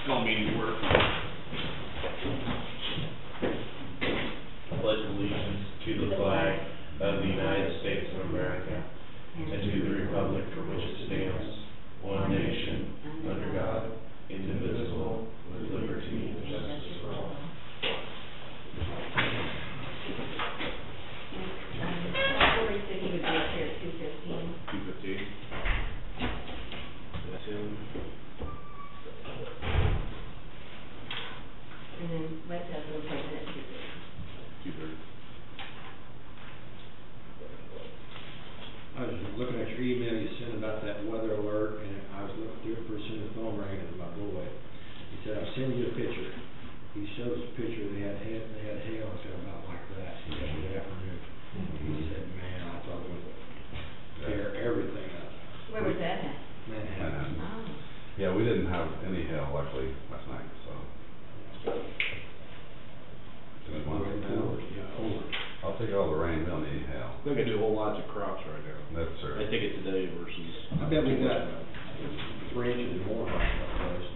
Call meeting to work. Pledge allegiance to the flag of the United States of America and to the republic for which it stands, one nation, under God, indivisible, with liberty and justice for all. Corey said he would be up here at 2:15. 2:15. That's him. And then Wes has an appointment at 2:30. 2:30. I was looking at your email you sent about that weather alert, and I was looking through it pretty soon the phone rang, and my boy, he said, "I'll send you a picture." He showed us a picture, they had hail, and said about like that yesterday afternoon. He said, "Man, I thought it would tear everything up." Where was that at? Manhattan. Oh. Yeah, we didn't have any hail luckily last night, so. Didn't want to hail. I'll take all the rain, we don't need any hail. They're gonna do a whole lot to crops right now. That's true. I think it today versus. I bet we got 3 inches more on that place.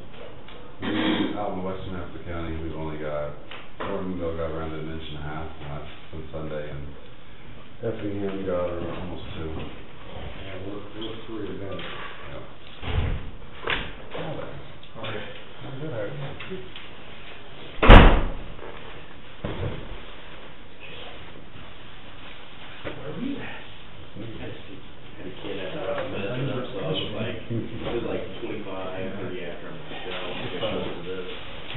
Out in western Hampton County, we've only got, Gordonville got around an inch and a half, and that's since Sunday, and Effingham got almost 2. Yeah, we're 3 or better. Yep. All right. I'm good, how are you? Had a kid at about a minute or so, it was like 25, 30 after I'm like,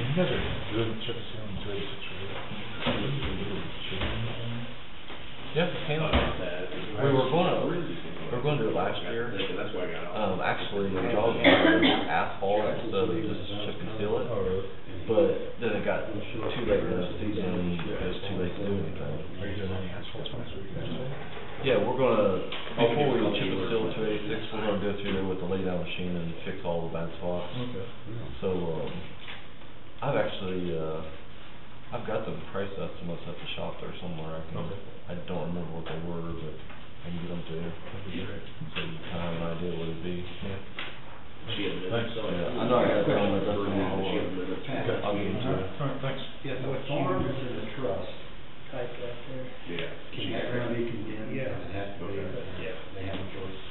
You guys are doing chip sealing 286 yeah, handle it. We were going to do it last year. That's why I got off. Actually, y'all used asphalt instead of just chip and seal it. But then it got too late in the season, it was too late to do anything. Are you doing any asphalt next week? Yeah, we're gonna, before we chip and seal 286, we're gonna go through there with the lay down machine and fix all the bad spots. Okay. So, I've actually, I've got the price estimates at the shop there somewhere. I don't remember what they were, but I can get them to you. That'd be great. So you kind of have an idea what it'd be. Yeah. She admitted, so. Yeah, I know I got it on my desk tomorrow. She admitted. Okay. I'll get into it. Alright, thanks. Yeah, the farm is in a trust. Type that there. Yeah. Can that ground be condemned? Yes. Does it have to be, Yeah. they have a choice?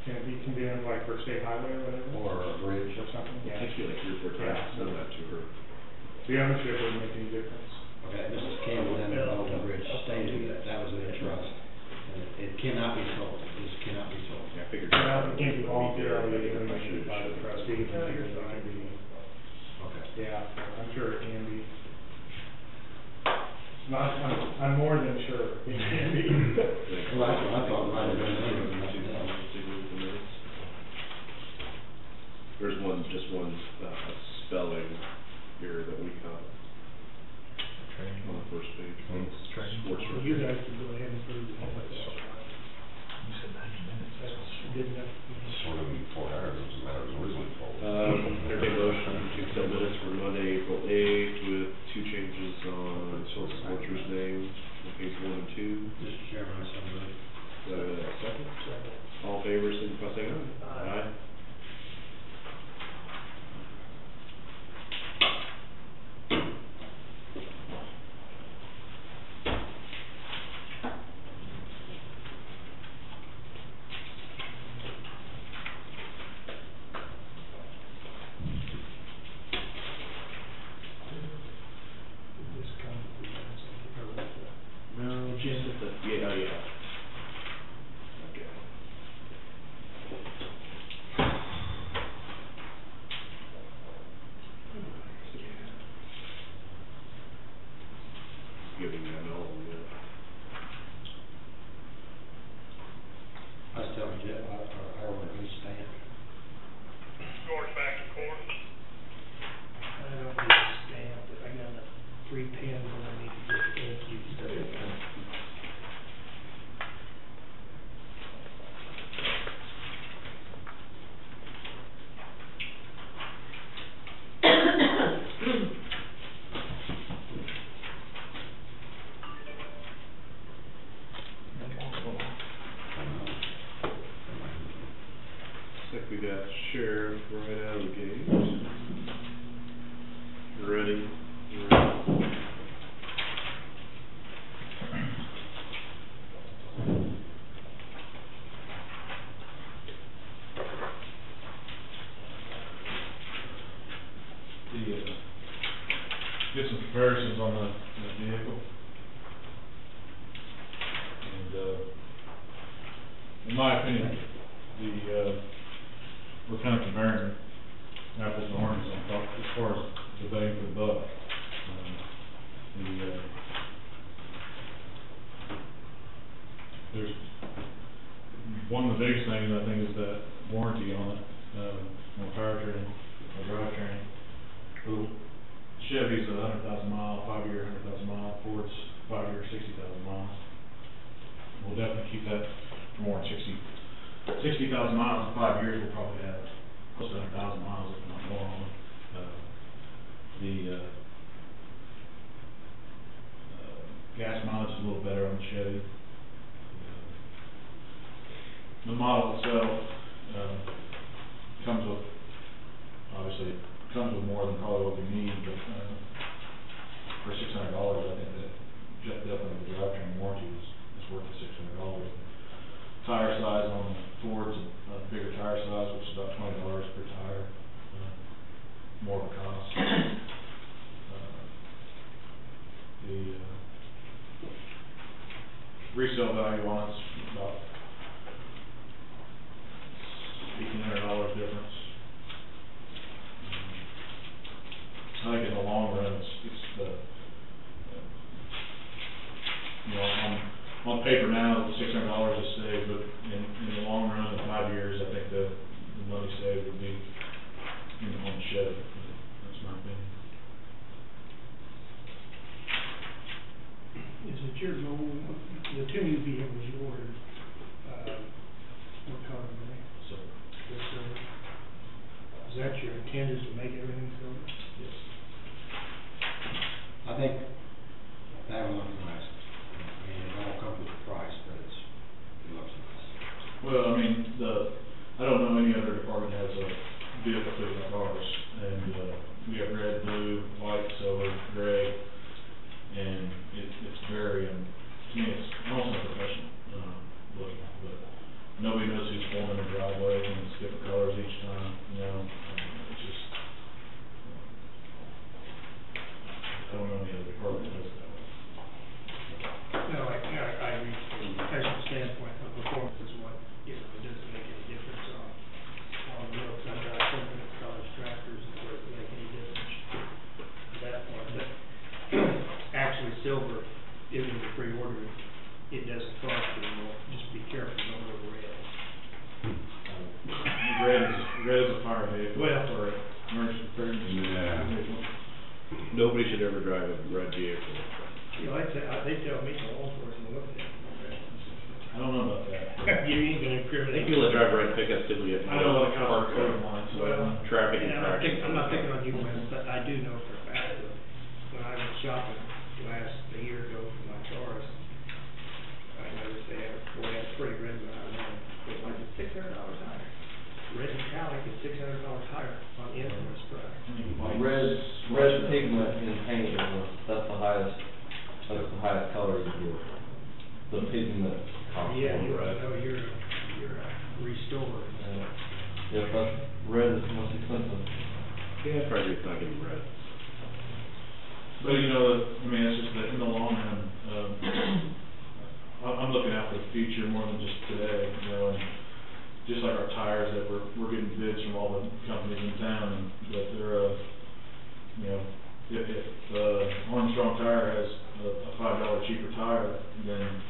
Can it be condemned like for state highway or whatever? Or a bridge? Or something? I Yeah. think she like 3 or 4 times said that to her. The ownership wouldn't make any difference. Okay, Mrs. Campbell in the Golden Bridge stated that that was in a trust. And it cannot be sold, it just cannot be sold. Yeah, I figured. Well, it can't be voluntary, I you know, should you by the trustee, so it can be, Okay. yeah, I'm sure it can be. Not, I'm more than sure it can be. Well, that's what I thought, right, it doesn't matter, but nothing else. There's just one spelling here that we caught Training. on the first page. Training. Sports Well, you guys can go ahead and prove it. You said 90 minutes. That's good enough. Shorter than 4 hours, that was originally told. Entertained motion to accept minutes for Monday, April 8th with 2 changes on Social Sportsers' name on page 1 and 2. Mr. Chairman, I so move. Second? All in favor, signify by saying aye. Aye. get some comparisons on the vehicle. And, in my opinion, we're kind of comparing apples and oranges on top as far as the bang for the buck. There's one of the biggest things I think is that warranty on it, on powertrain or drivetrain. Chevy's 100,000 mile, 5-year 100,000 mile. Ford's 5-year 60,000 miles. We'll definitely keep that for more than 60,000 miles in 5 years. We'll probably have close to 100,000 miles, if not more, on it. Gas mileage is a little better on the Chevy. The model itself comes with, obviously, comes with more than probably what we need, but for $600, I think that definitely the drivetrain warranty is worth the $600. Tire size on the Ford's a bigger tire size, which is about $20 per tire, more of a cost. The resale value on it's about $1,800 difference. I think in the long run, it's the on paper now, $600 is saved, but in the long run, in 5 years, I think the money saved would be on the Chevy. That's my opinion. Is it your goal, the two new vehicles you ordered, what color are they? So, They're silver. Is that your intent, is to make everything silver? yes. I think that one looks nice. I mean, it all comes with a price, but it looks nice. Well, I mean, I don't know any other department has a vehicle fit like ours, and we have red, blue, white, silver, gray, and it's very, to me, it's almost unprofessional looking, but nobody knows who's forming the driveway, and it's different colors each time, it's just, I don't know any other department that does it that way. No, I agree from a professional standpoint, the performance is what, it doesn't make any difference on the looks. I drive so many college tractors, it doesn't make any difference at that point, but actually silver isn't a pre-order, it doesn't cost anymore, just be careful, don't go to red. Red is a fire vehicle, Well, or emergency preparedness. Yeah. vehicle. Nobody should ever drive a red vehicle. You know, they tell me to law enforcement, look at it. I don't know about that. You ain't gonna I think incriminate. people that drive red pickups typically get I know what more color park code lines, so Well, traffic and I'm infractions. not picking on you, Wes, but I do know for a fact that when I went shopping a year ago for my cars, I noticed they had pretty red one out there. It was like $600 higher. Red metallic is $600 higher on the invoice price. Red pigment in paint, that's the highest color you get. The pigment cost. Yeah, you red. know, you're restored. Yeah, but red is the most expensive. Yeah, probably it's not gonna be red. But it's just that in the long run, I'm looking out for the future more than just today, and just like our tires that we're getting bids from all the companies in town, and that they're, if Armstrong Tire has a $5 cheaper tire than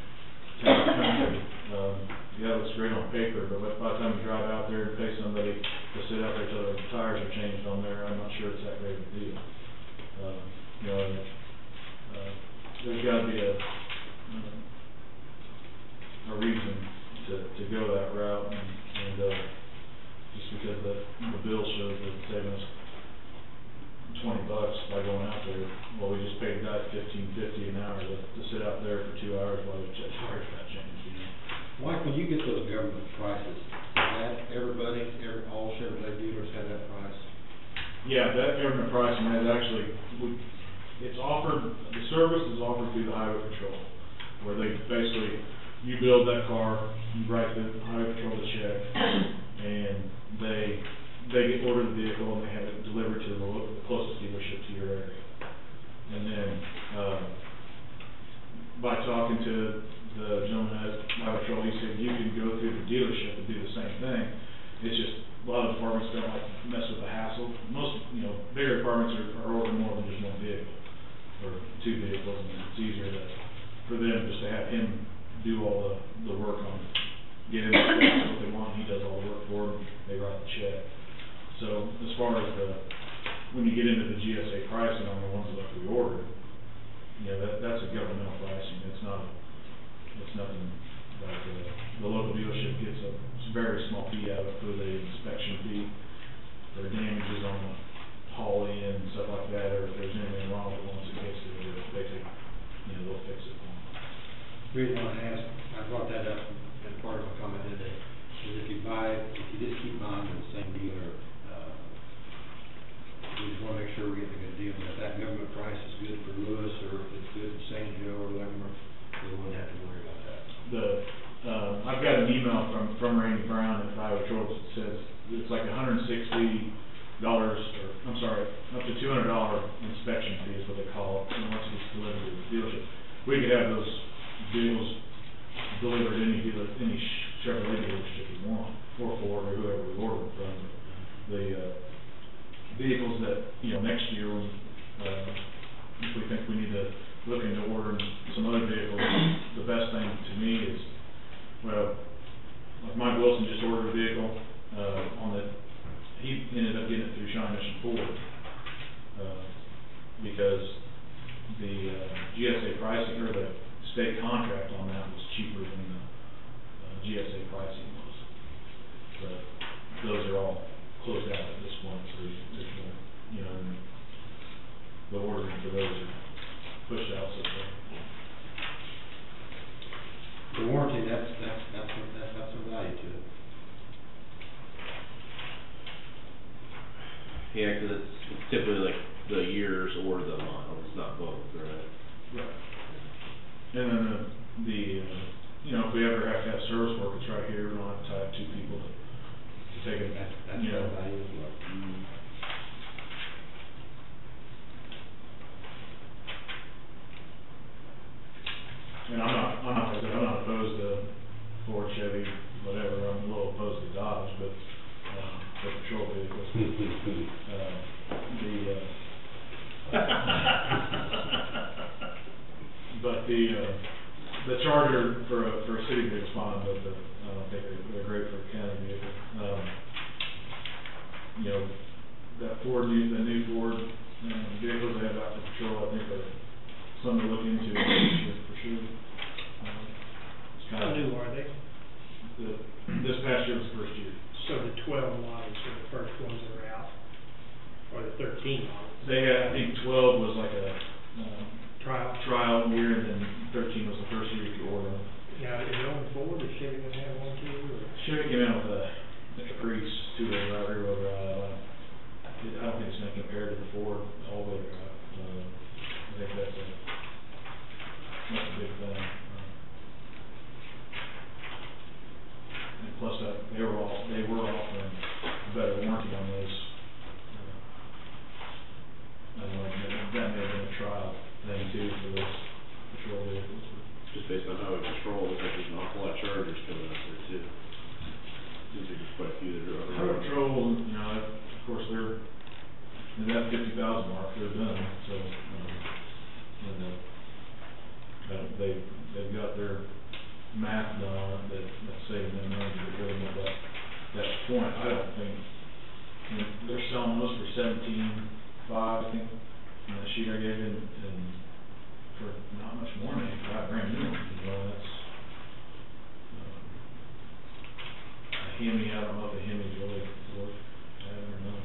Town Country, yeah, it looks great on paper, but by the time you drive out there and pay somebody to sit out there till the tires are changed on there, I'm not sure it's that great of a deal. There's got to be a reason to go that route, and just because the bill shows that it's saving us $20 by going out there. Well, we just paid the guy $15.50 an hour to sit out there for 2 hours while the tires got changed. Mike, when you get those government prices, is that all Chevrolet dealers have that price? Yeah, that government pricing has actually, it's offered, the service is offered through the Highway Patrol, where they basically, you build that car, you write the Highway Patrol the check, and they get ordered the vehicle and they have it delivered to the closest dealership to your area. bigger departments are ordering more than just one vehicle, or two vehicles, and it's easier for them just to have him do all the work on it. Get him what they want, he does all the work for them, they write the check. So as far as when you get into the GSA pricing on the ones that we ordered, you know, that's a governmental pricing, it's nothing like, the local dealership gets a very small fee out of it for the inspection fee, for damages on the haul in and stuff like that, or if there's anything wrong with it, once it gets there, they take, you know, they'll fix it for them. The reason I asked, I brought that up in part of my comment today, is if you just keep buying from the same dealer, we just wanna make sure we're getting a good deal, and if that government price is good for Lewis, or if it's good for St. Joe or whatever, we wouldn't have to worry about that. I've got an email from Randy Brown at Highway Patrol that says it's like $160, or I'm sorry, up to $200 inspection fee is what they call it, and once it's delivered to the dealership. We could have those vehicles delivered to any Chevrolet dealership we want, or Ford, or whoever we order them from. The vehicles that, you know, next year, if we think we need to look into ordering some other vehicles, the best thing to me is, well, like Mike Wilson just ordered a vehicle, he ended up getting it through Shine Mission Ford, because the GSA pricing, or the state contract on that was cheaper than the GSA pricing was. But those are all closed out at this point, so there's no, you know, the ordering for those are pushed out so far. The warranty, that's some value to it. Yeah, cause it's typically like the years or the model, it's not both, right? Right. And then you know, if we ever have to have service work, it's right here, we don't have to have two people to take it, That's you know. value as well. And I'm not opposed to Ford, Chevy, whatever, I'm a little opposed to Dodge, but, for patrol vehicles. But the Charger for a city vehicle's fine, but I don't think they're great for a county vehicle. You know, the new Ford, vehicles they have out for patrol, I think are something to look into this year for sure. It's kind How of new are they? this past year was the first year. So the 12 models are the first ones that are out, or the 13 models? They had, I think 12 was like a Trial. year, and then 13 was the first year you could order them. Now, is it only Ford, or Chevy gonna have one too, or? Chevy came out with the Caprice two-wheel drive, rear-wheel drive. I don't think it's gonna compare to the Ford all-wheel drive. I think that's a big thing. And plus, they were offering a better warranty on those. I don't know, that may have been a trial thing too for those patrol vehicles. Just based on highway patrol, looks like there's an awful lot of Chargers coming up there too. Seems like there's quite a few that are. Highway patrol, you know, of course, they're in that 50,000 mark, they're done, so, and they've got their math done on it, that's saving them money to get rid of them at that point. I don't think, I mean, they're selling those for $17,500, I think, in the sheet I gave you, and for not much more than $5 brand new ones, you know, that's, a Hemi, I don't know if the Hemi's really worth having or not.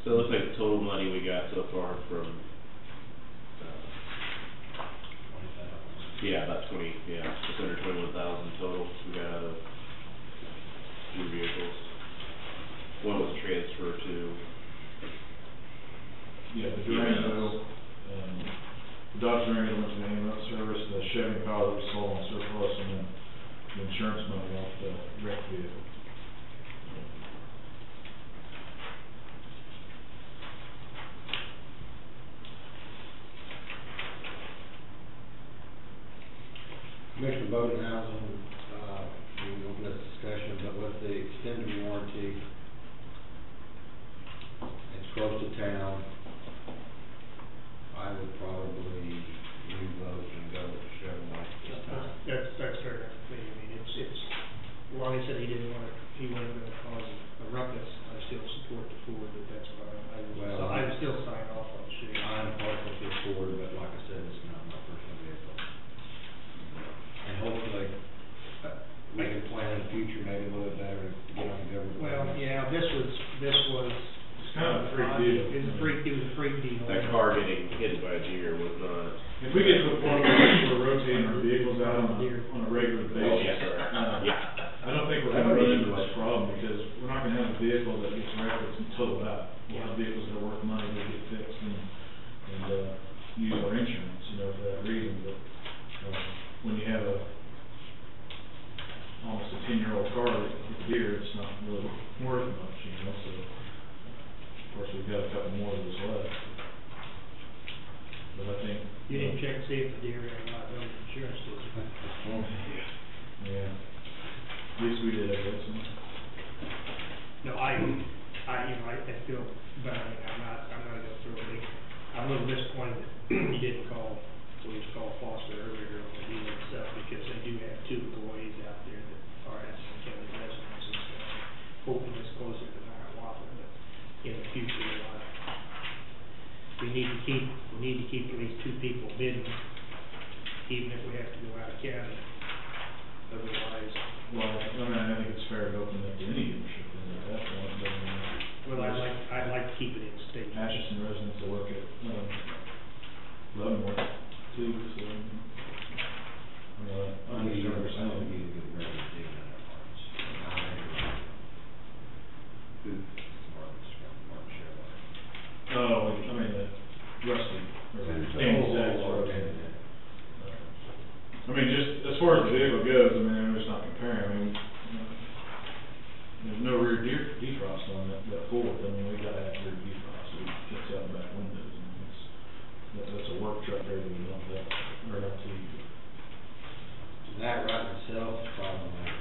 So it looks like the total money we got so far from, about 20, just under 21,000 total we got out of 2 vehicles. One was transferred to. Yeah, the Durango, the Dodge Durango went to the ambulance service, the Chevy Impala was sold on surplus, and then the insurance money off the wrecked vehicle. Commissioner Bodenhausen, we opened this discussion, but with the extended warranty, close to town, I would probably leave those and go with Chevrolet this time. That's fair enough to me. I mean, it's, Lonnie said he wasn't gonna cause a ruckus. I still support the Ford, but that's fine. I would still sign off on the Chevy. I'm partial to Ford, but like I said, it's not my personal vehicle. And hopefully, we can plan in the future maybe a little bit better to get on the government. Well, yeah, this was. It's kind of a freak deal. It was a freak deal. That car getting hit by a deer was not. If we get to the point where we're rotating our vehicles out on a regular basis, yes, sir. Yeah. I don't think we're gonna run into this problem, because we're not gonna have a vehicle that gets wrecked and totaled out. We'll have vehicles that are worth money, that get fixed and use our insurance, for that reason, but, when you have almost a 10-year-old car that hits deer, it's not really worth much, so, of course, we've got a couple more of those left. But I think. You didn't check to see if the deer had liability insurance, did you? Yeah. At least we did, I guess. No, I feel bad. I'm not gonna go through it. I'm a little disappointed that you didn't call, what was called Foster earlier on the deal itself, because they do have 2 employees out there that are Addison County residents and stuff. Hoping it's closer to Hiawatha, but in the future, we need to keep at least 2 people bidding, even if we have to go out of county. Otherwise. Well, I think it's fair to open up to any dealership at that point, but, Well, I'd like to keep it in state. Atchison residents that work at, Leavenworth too, so, I understand what you're saying. You need to get rid of the digging in their parts. Martin Chevrolet. Oh, Rusty, or Danny Sachs. Just as far as the vehicle goes, I'm just not comparing, there's no rear defrost on that Ford. We gotta have rear defrost, it kicks out the back windows, that's a work truck ready to dump that, right up to you. That right in itself is probably a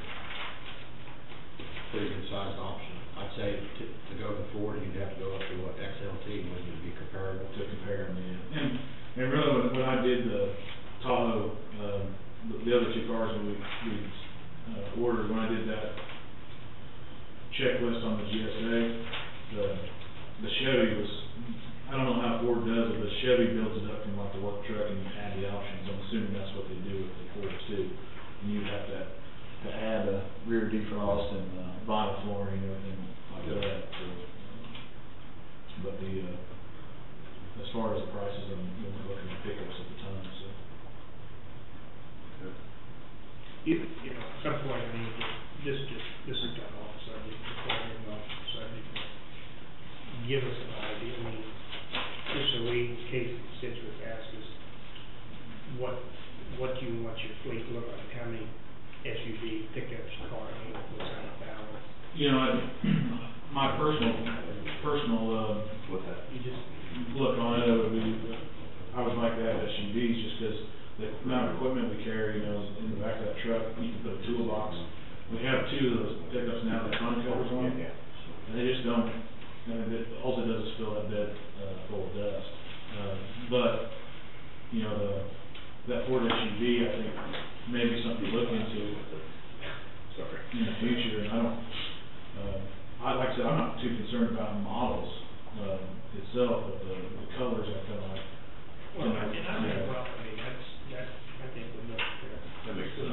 pretty good sized option. I'd say to go to Ford, you'd have to go up to what XLT, wouldn't it be comparable? To compare them, yeah. And really, when I did the Tahoe, the other 2 cars that we ordered, when I did that checklist on the GSA, the Chevy was, I don't know how Ford does it, but Chevy builds it up from like a work truck and you add the options. I'm assuming that's what they do with the Fords too. And you'd have to add a rear defrost and vinyl flooring and everything like that. So, but as far as the prices, I'm looking at pickups at the time, so. At some point, this is kind of off the subject, give us an idea, just so we, in case the constituents ask us, what do you want your fleet to look like, how many SUV pickups, cars, what kind of balance? My personal, What's that? You just, look on it, would be, I would like to have SUVs, just because the amount of equipment we carry, in the back of that truck, you can put a toolbox. We have 2 of those pickups now that tongue covers on, and they just don't, all it does is fill that bed, full of dust. But, that Ford SUV, I think, may be something to look into in the future, and like I said, I'm not too concerned about models, itself, but the colors, I kind of like. well, and I think, I think would look, That makes sense.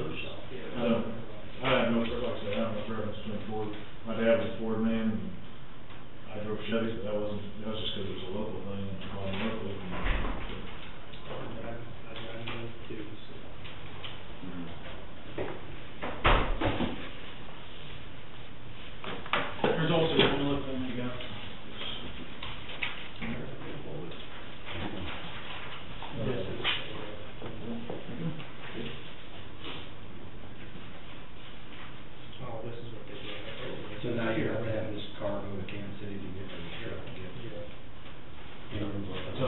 I have no, like I said, I have no preference between Ford. My dad was a Ford man, and I drove Chevys, but that was just because it was a local thing, and I called them local. I know too, so. There's also one other thing we got. Oh, this is what they do. So now you have to have this car go to Kansas City to get to the truck again. Yeah. So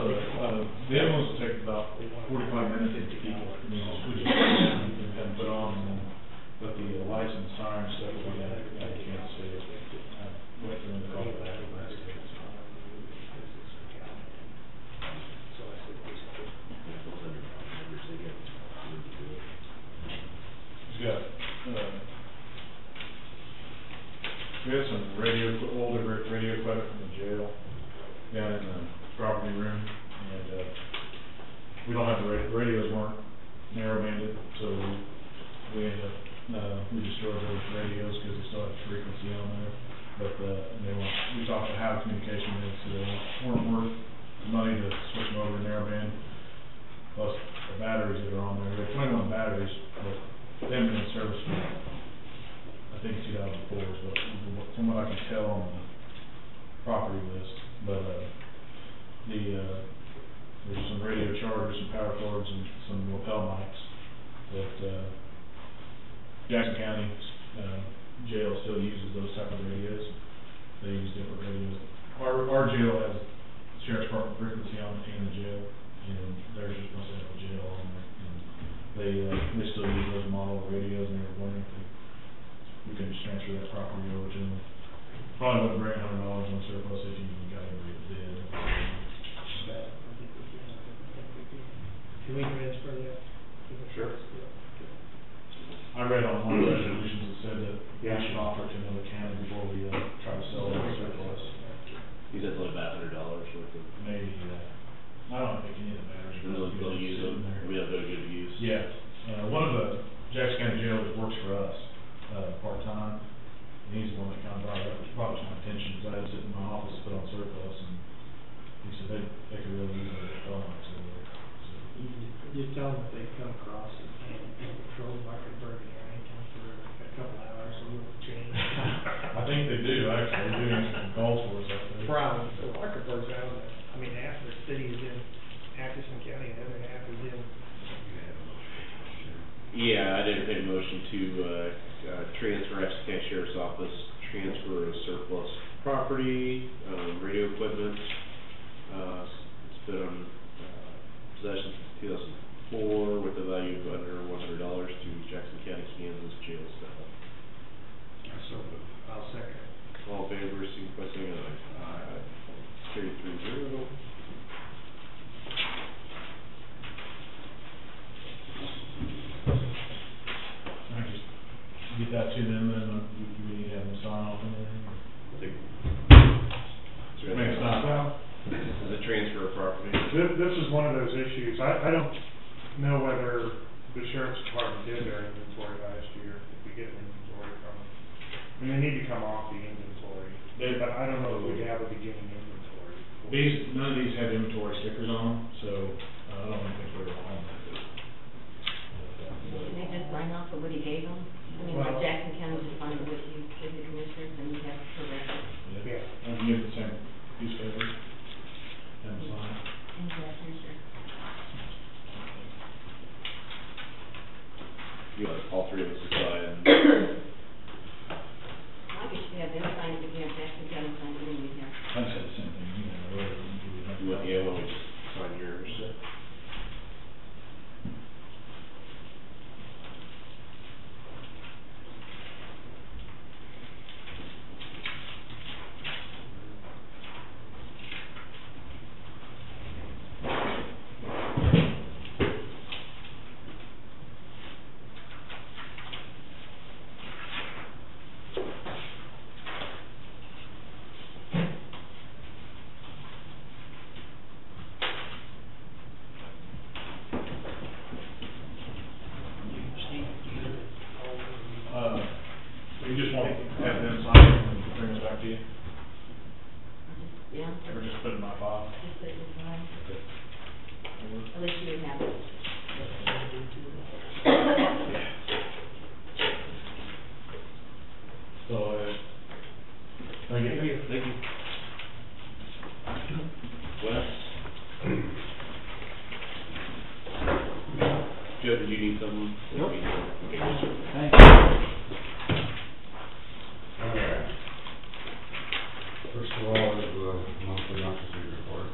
down in the property room, and, we don't have the radios weren't narrow-banded, so we ended up, we destroyed those radios because they still had frequency on there. But, we talked about how the communication is, so they weren't worth the money to switch them over to narrowband. Plus the batteries that are on there, they're 21 batteries, but they haven't been in service for, I think, 2004, but from what I can tell on the property list. But, there's some radio chargers, some power cords, and some lapel mics that, Jackson County, jail still uses those type of radios. They use different radios. Our jail has sheriff's department frequency on it in the jail, and theirs just must have a jail on there. And they still use those model radios, and they're wondering if we can just transfer that property over to them. Probably wouldn't bring $100 on surplus if you even got anybody that did. Can we transfer that? Sure. I read on one of the resolutions that said that we should offer it to another county before we, try to sell it as surplus. You said it's only about $100 worth of. Maybe, I don't think any of the batteries. And they'll use them, they'll go good use. Yeah, one of the Jackson County jailers works for us, part-time, and he's the one that kind of brought it up, which brought it to my attention, because I had to sit in my office, put on surplus, and he said they could really use it, so. Just tell them if they come across and patrol Marketburg anytime for a couple hours, a little change. I think they do, actually, they're doing some calls for us out there. Problem, so Marketburg's out of it. I mean, half the city is in Atchison County, and the other half is in. Yeah, I did a motion to, transfer Atchison County Sheriff's Office, transfer of surplus property, radio equipment, it's been on, possession since 2004 with a value of under $100 to Jackson County, Kansas jail staff. I'll second it. All in favor, signify by saying aye. Aye. Carried 3-0. I just get that to them, and we need to have them sign off on anything. It's not. This is a transfer of property. This is one of those issues, I don't know whether the sheriff's department did their inventory last year, if we get an inventory from them. I mean, they need to come off the inventory, but I don't know if we have a beginning inventory. None of these have inventory stickers on them, so I don't think they're on that. Can they just sign off of what he gave them? I mean, like Jackson County just signed with you, with the commissioners, and you have to correct it. Yeah. I can give the same piece of paper. And sign. Exactly, sure. You want all three of us to sign. I guess you have them sign it, if you have Jackson County sign it, then you have. I said the same thing, You want, yeah, why don't we just sign yours? You just want to have them sign it and bring it back to you? Yeah. Or just put it in my file? Just put it in file. At least you would have it. So, thank you. Thank you. Wes? Joe, did you need something? Nope. Okay. Alright. First of all is the monthly occupancy report.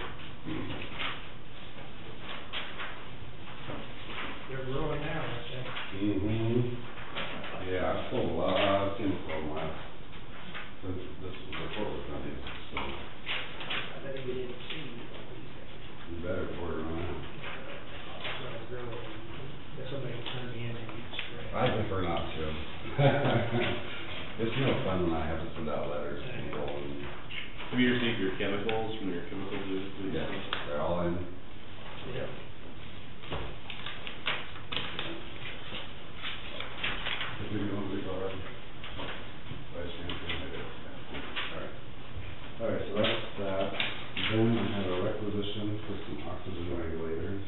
Then I have a requisition for some oxygen regulators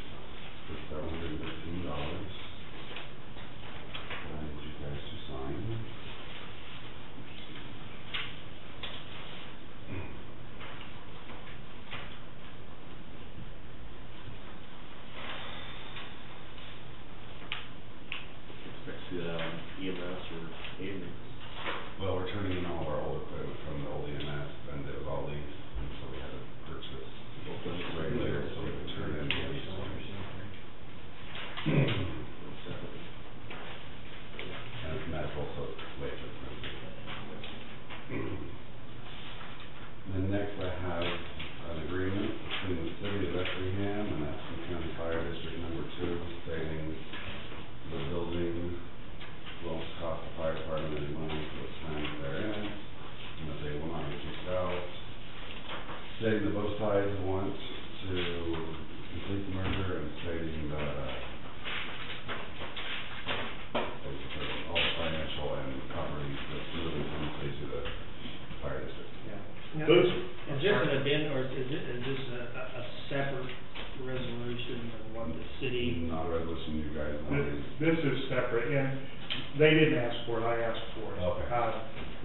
for $713. I need you guys to sign. Expect to see that on EMS or Avery. Well, we're turning in all of our old equipment from the old EMS, and it was all leased, and so we had to purchase regulators so we could turn in the lease ones. And it's medical, so it's way too expensive. Then next I have an agreement between the city of Effingham and Aspen County Fire District Number 2, stating the building won't cost the fire department any money for the time that they're in it, and that they will not be kicked out. Stating that both sides want to complete the merger, and stating that, basically, all the financial and property that's moving from the city to the fire district. Now, is this an addendum, or is this a separate resolution of what the city? Not a resolution you guys wanted. This is separate, and they didn't ask for it, I asked for it. Okay.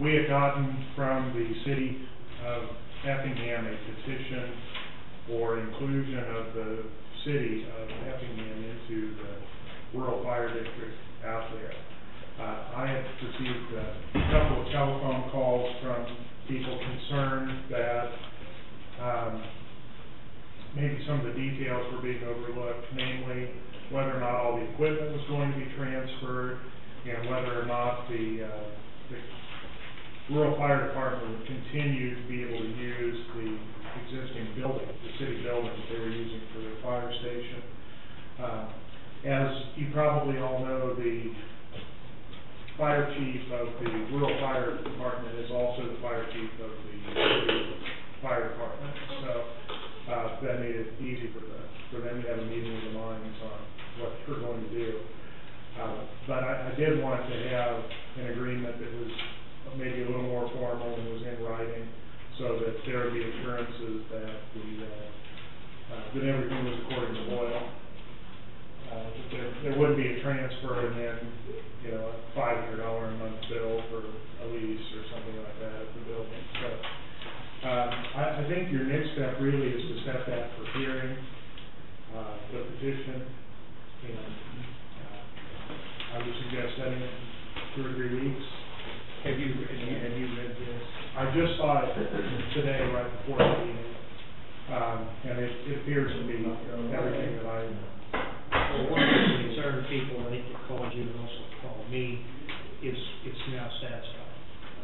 We had gotten from the city of Effingham a petition for inclusion of the city of Effingham into the rural fire district out there. I had received a couple of telephone calls from people concerned that maybe some of the details were being overlooked, namely whether or not all the equipment was going to be transferred, and whether or not the rural fire department would continue to be able to use the existing building, the city building that they were using for their fire station. As you probably all know, the fire chief of the rural fire department is also the fire chief of the city fire department. So that made it easy for them to have a meeting of the minds on what we're going to do. But I did want to have an agreement that was maybe a little more formal and was in writing, so that there would be assurances that that everything was according to oil. That there wouldn't be a transfer and then, a $500 a month bill for a lease or something like that at the building. So I think your next step really is to set that for hearing, the petition, and I would suggest setting it 2 or 3 weeks. Have you read this? I just saw it today, right before the meeting, and it appears to be everything that I. Well, one of the concerned people, I think that called you and also called me, it's now satisfied.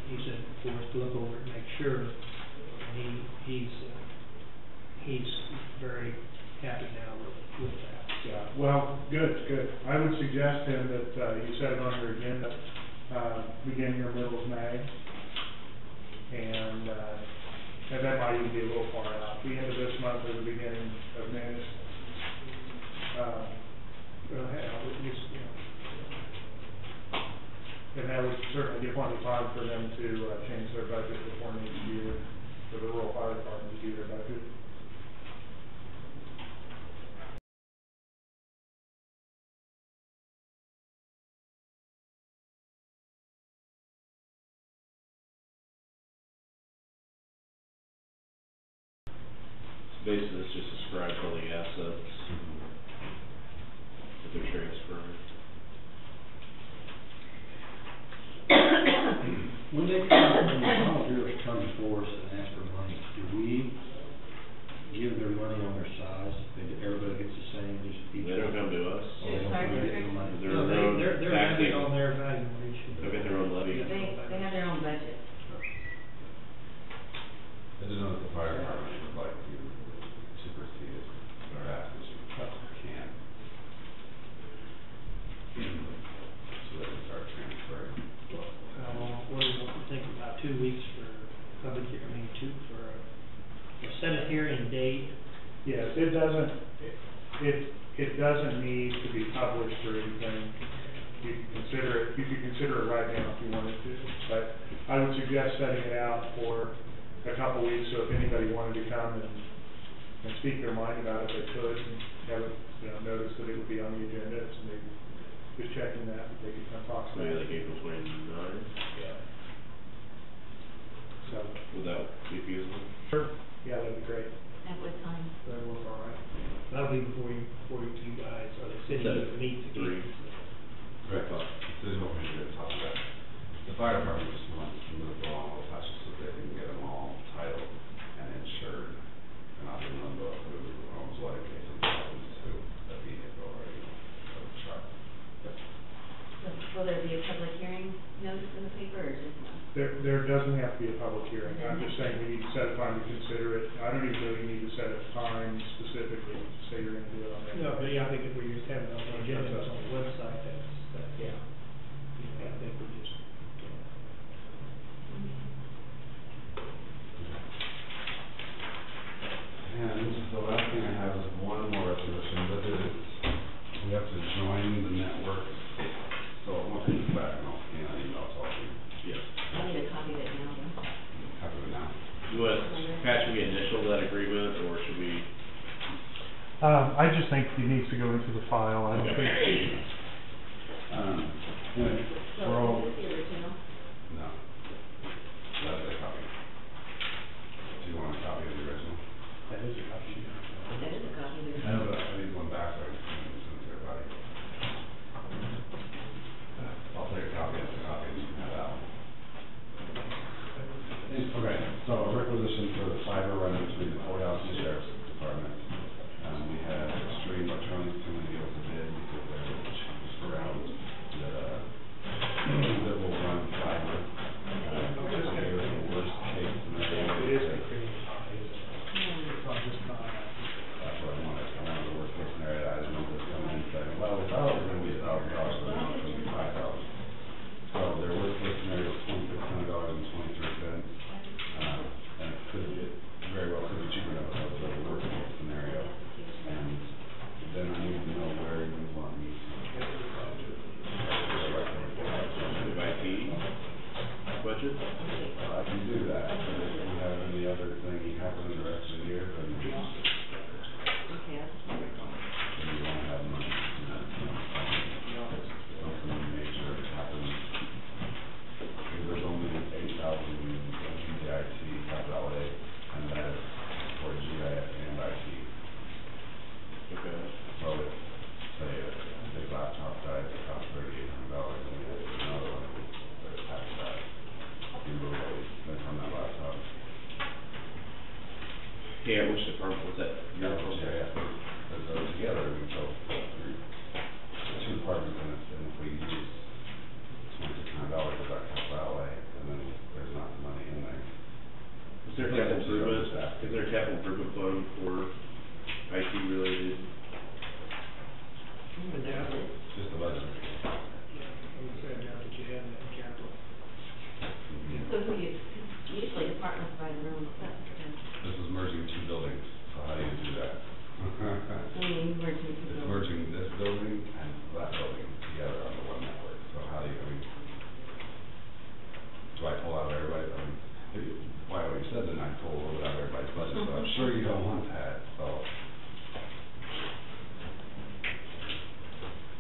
He said for us to look over it and make sure, and he's very happy now with that. Yeah, well, good. I would suggest then that you set it on your agenda, beginning or middle of May, and that might even be a little far out, the end of this month or the beginning of May. And that would certainly give plenty of time for them to change their budget before next year, for the rural fire department to do their budget. Basically, this just describes all the assets that they're transferring. When volunteers come before us and ask for money, do we give their money on their size? Everybody gets the same, just each? They don't come to us. It's fire district. They're No, their own they're taxing. levied on their valuation. They've got their own levy. They have their own budget. I just know that the fire department would like to supersede it, or ask us if we can. So they can start transferring. What do you think, about 2 weeks for public, set a hearing date? Yes, it doesn't need to be published or anything. You could consider it right now if you wanted to, but I would suggest setting it out for a couple weeks, so if anybody wanted to come and and speak their mind about it, they could, and haven't, noticed that it would be on the agenda, so maybe just checking that, they could come talk to Maybe me. like April 29th? Yeah. So, Would that be feasible? sure, yeah, that'd be great, At what time? that'd work all right. That'll be before you guys, or the city Set meets again. 3. Correct, there's no reason to talk about. The fire department just wants to move along with patches so they can get them all titled and insured. And I don't know who owns what in case something happens to a vehicle or, a truck. So will there be a public hearing notice in the paper, or just no? There doesn't have to be a public hearing, I'm just saying we need to set a time to consider it, I don't even really need to set a time specifically, say you're gonna do it on that. No, but yeah, I think if we just have it on the agenda, it's on the website, yeah. I think we just, And the last thing I have is one more resolution, but we have to join the network. So I want to take this back and I'll scan an email to all of you. Yes. I need a copy of it now, though. Have it now. Pat, should we initial that agreement, or should we? I just think it needs to go into the file, I don't think. Anyway, So we're all, is this the original? no. That's a copy. Do you want a copy of the original? that is a copy. That is a copy of the I original. need one back so I can send it to everybody. I'll take a copy of the copy and you can have that one. Okay, so a requisition for the fiber run between the courthouse and the sheriff's department. We had Extreme Electronics come and give us a bid because they're the cheapest around that will run fiber. They're the worst case scenario. It is a pretty high, isn't it? Hmm. It's not just not. That's what I wanted, around the worst case scenario, I didn't know if it's coming in and saying, well, we thought it was gonna be $1,000, but now it's gonna be $5,000. So their worst case scenario is $2,600.23. And it could be, very well could be cheaper than that, so the worst case scenario. And then I need to know where you want me to. Move IT budget? I can do that, but if you have any other thing happen in the rest of the year, then Okay, I'll just make a call. you won't have money. Something major happens. Because there's only 8,000 in the IT capital outlay, and that is for GIS and IT. Okay. So it's, say, a big laptop size that costs $3,800, and we have another one that's half size. You move those, that's on that laptop. Yeah, which department was that? Your GIS, those are together, we go, two departments, and if we use $2,600 of that capital outlay, and then there's not money in there. Is there capital improvement, is there a capital improvement fund for IT related? Just the budget. Yeah, I would say now that you have that in capital. So who you, usually departments buy their own stuff, This is merging two buildings, so how do you do that? meaning merging It's people. merging this building and that building together on the one network, so how do you, do I pull out everybody, why would you said that I pull out everybody's budget, so I'm sure you don't want that, so.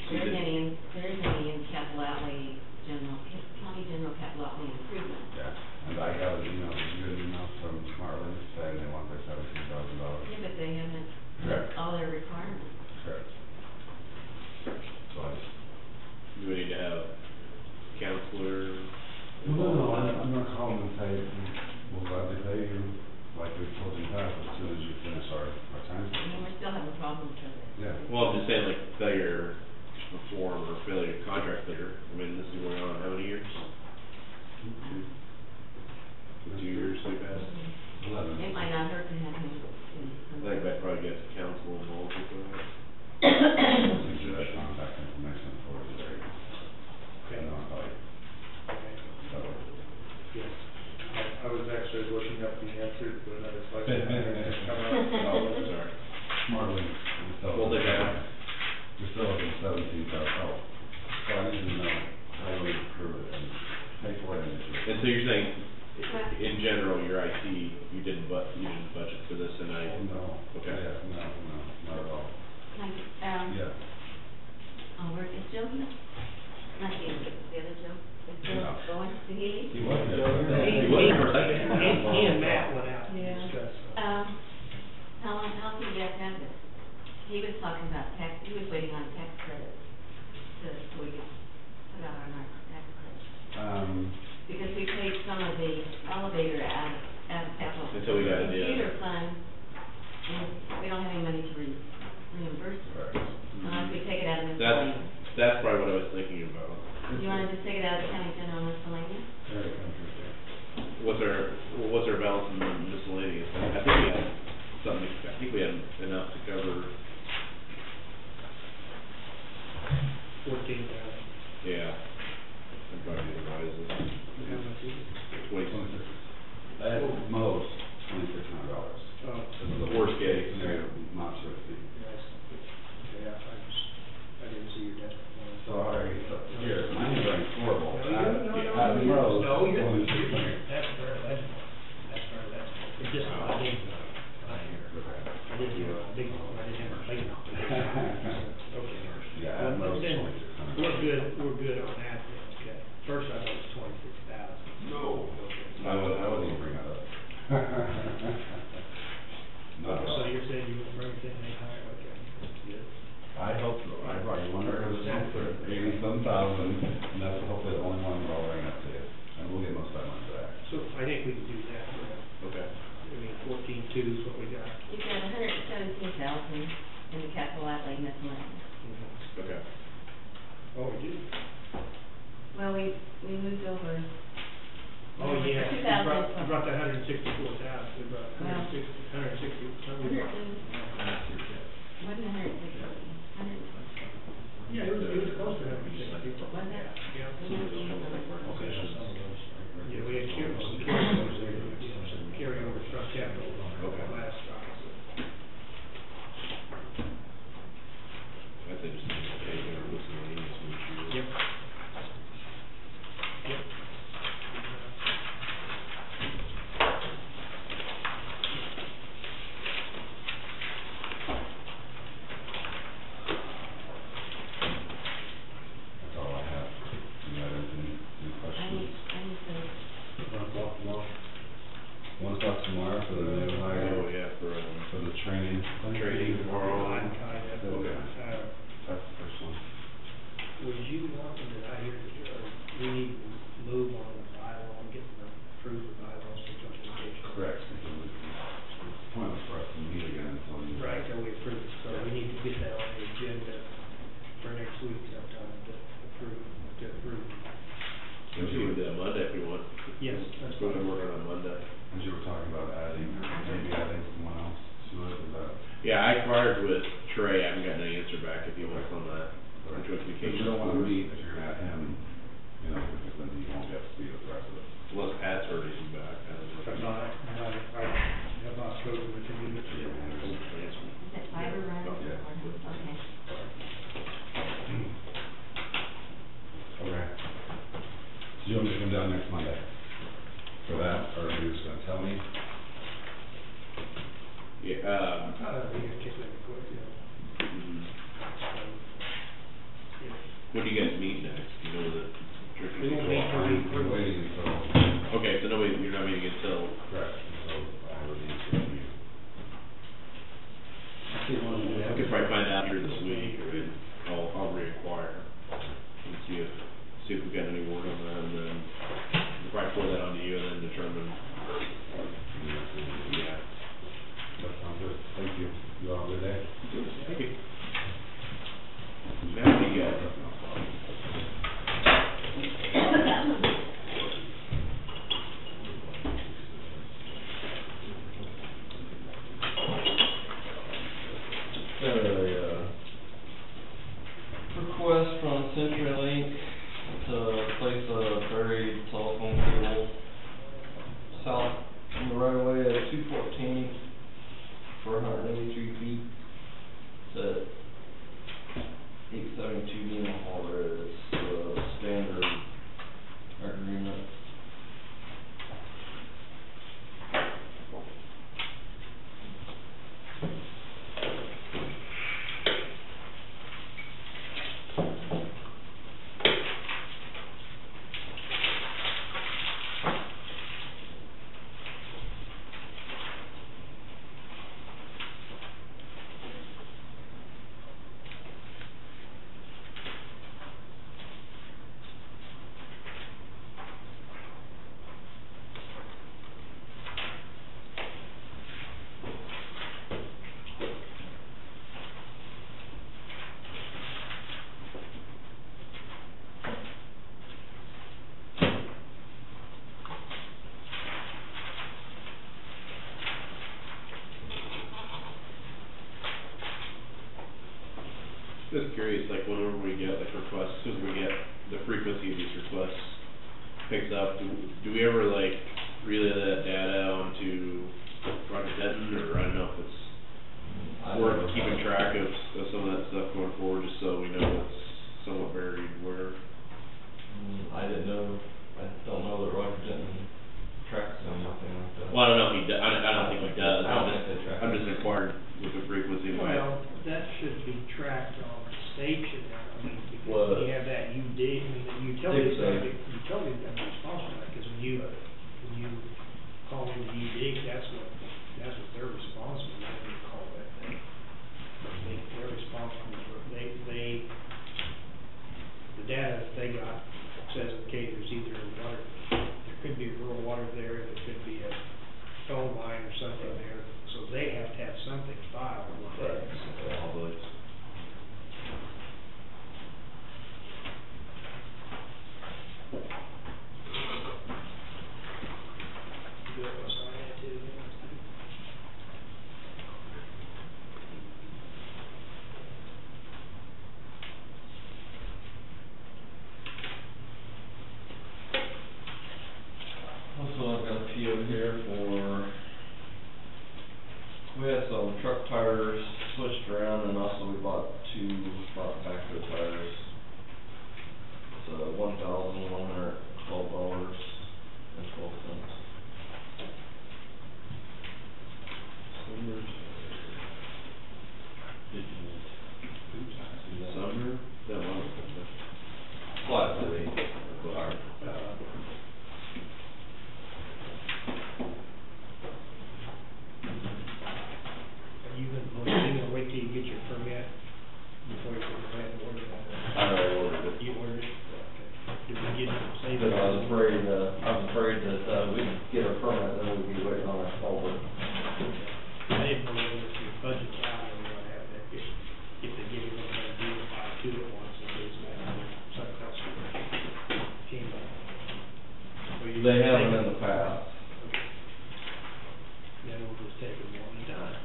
There isn't any in capital outlay, county general capital outlay improvement. Yeah, and I got an email, did you get an email from Marlin saying they want their $17,000? Yeah, but they haven't Correct. all their requirements. Correct. So I just. Do we need to have counselor? No, I'm not calling and say, we'll gladly pay you, like we've told you in the past, as soon as you finish our Okay. Yeah, no, not at all. Like, Yeah. oh, where is Joe here? Not you, the other Joe. Is Joe No. going to Healy? He was there. He was for a second. He and Matt went out and Yeah. discussed. How long do you guys have this? He was talking about tax, he was waiting on tax credits so we could put out on our tax credits. Because we paid some of the elevator out of capital. Until we got it, yeah. Computer fund, and we don't have any money to reimburse it. Right. Unless we take it out of That's, miscellaneous. that's probably what I was thinking about. You wanna just take it out of the county general miscellaneous? There it comes right there. What's our balance in the miscellaneous? I think we had something, I think we had enough to cover, 14,000. yeah. I'm trying to revise this. How much is it? 26. At most, $2,600. Oh, This is the Worst case. Scenario, not sure if yeah, I didn't see your debt. Sorry, here, my handwriting's horrible. No, At you're- most, no, you're- $2,600. That's very legible. That's very legible. It's just, I didn't, I didn't have a big, I didn't have a big one. Okay. Yeah, at Well, most, then, 2,600. we're good on that then, okay. First I thought it was 26,000. No. I wouldn't even bring that up. Not at all. So you're saying you won't bring anything any higher, okay, that's good. I hope so. I brought you one hundred for 80-some thousand, and that's hopefully the only one we're all bringing up to you. And we'll get most of that money back. So I think we can do that, yeah. Okay. I mean, 14.2 is what we got. You've got $117,000 in the capital outlay miscellaneous. Okay. Oh, we do? Well, we moved over. Oh, yeah, you 2,000. brought that 164,000, we brought Well. 160, something. Wasn't 160, 100. Yeah, it was close to 160. Was it? Yeah. Okay. Yeah, we had carryovers from capital last time. That's interesting. Okay, there are miscellaneous issues. Yep. Yep. That's all I have. You got any questions? I need to, 1 o'clock tomorrow. 1 o'clock tomorrow for the new Oh, hire, yeah, for the training. training tomorrow. I'm kind of, Okay. That's the first one. would you want them to, I hear, we need to move on the bylaw, and get them approved the bylaws for justification. Correct, because it's pointless for us to meet again until you. Right, so we approve it, so we need to get that on the agenda for next week sometime to approve. We can do that Monday if we want. Yes, that's We're fine. working on Monday. As you were talking about maybe adding someone else to it, is that? Yeah, I inquired with Trey, I haven't gotten any answer back if he wants on that. But Joint you communications. don't wanna meet if you're gonna add him, you know, because then you won't be up to speed with the rest of it. Unless Pat's already back. I don't know. I have not spoken with him yet. is that fiber run? Yeah. Okay. Okay. So you want me to come down next Monday for that, or are you just gonna tell me? Yeah, We can kick that quick, yeah. mhm. Yeah. When do you guys meet next? You know the. We won't meet till I'm waiting until, Okay, so nobody, you're not meeting until, correct, so I would need to meet. I could probably find out here this week, or I'll re-inquire and see if we got any word on that, and then we'll probably forward that on to you and then determine, yeah. That sounds good, thank you, you all have a good day. Thank you. Now, you got, Request from CenturyLink to place a buried telephone cable south from the right of way at 214 for 183 feet. It's at 872 Lima Hall Road. It's a standard agreement. Just curious, like whenever we get like requests, as we get the frequency of these requests picks up, do we ever like relay that data onto Roger Denton, or I don't know if it's worth keeping track of some of that stuff going forward, just so we know what's somewhat buried where? I don't know that Roger Denton tracks anything like that. Well, I don't know if he does, I don't think he does. I don't think they track I'm it. just inquiring with the frequency. Well, that should be tracked on the state, should have, I mean, What? because you have that UD, I mean, the utilities, utilities have to be responsible for that, because when you call into UD, that's what they're responsible, for. They call that thing. They're responsible for, the data that they got says, okay, there's either water, there could be rural water there could be a phone line or something there, so they have to have something filed with that. Probably. Do it once I had to, Also, I've got a PO here for, we had some truck tires switched around, and also we bought two backhoe tires. It's $1,112.12. Summer? No, I don't think so. Slightly. Are you gonna wait till you get your permit before you go ahead and order that? I already ordered it. You ordered it? Okay. Did we get it saved? Because I was afraid that we'd get a permit, then we'd be waiting on our culvert. I didn't know whether if your budget's out or what have that, if they give you one better deal, buy two at once, and it's something else came up. Or you They just haven't take in it- the past. Then we'll just take it one at a time.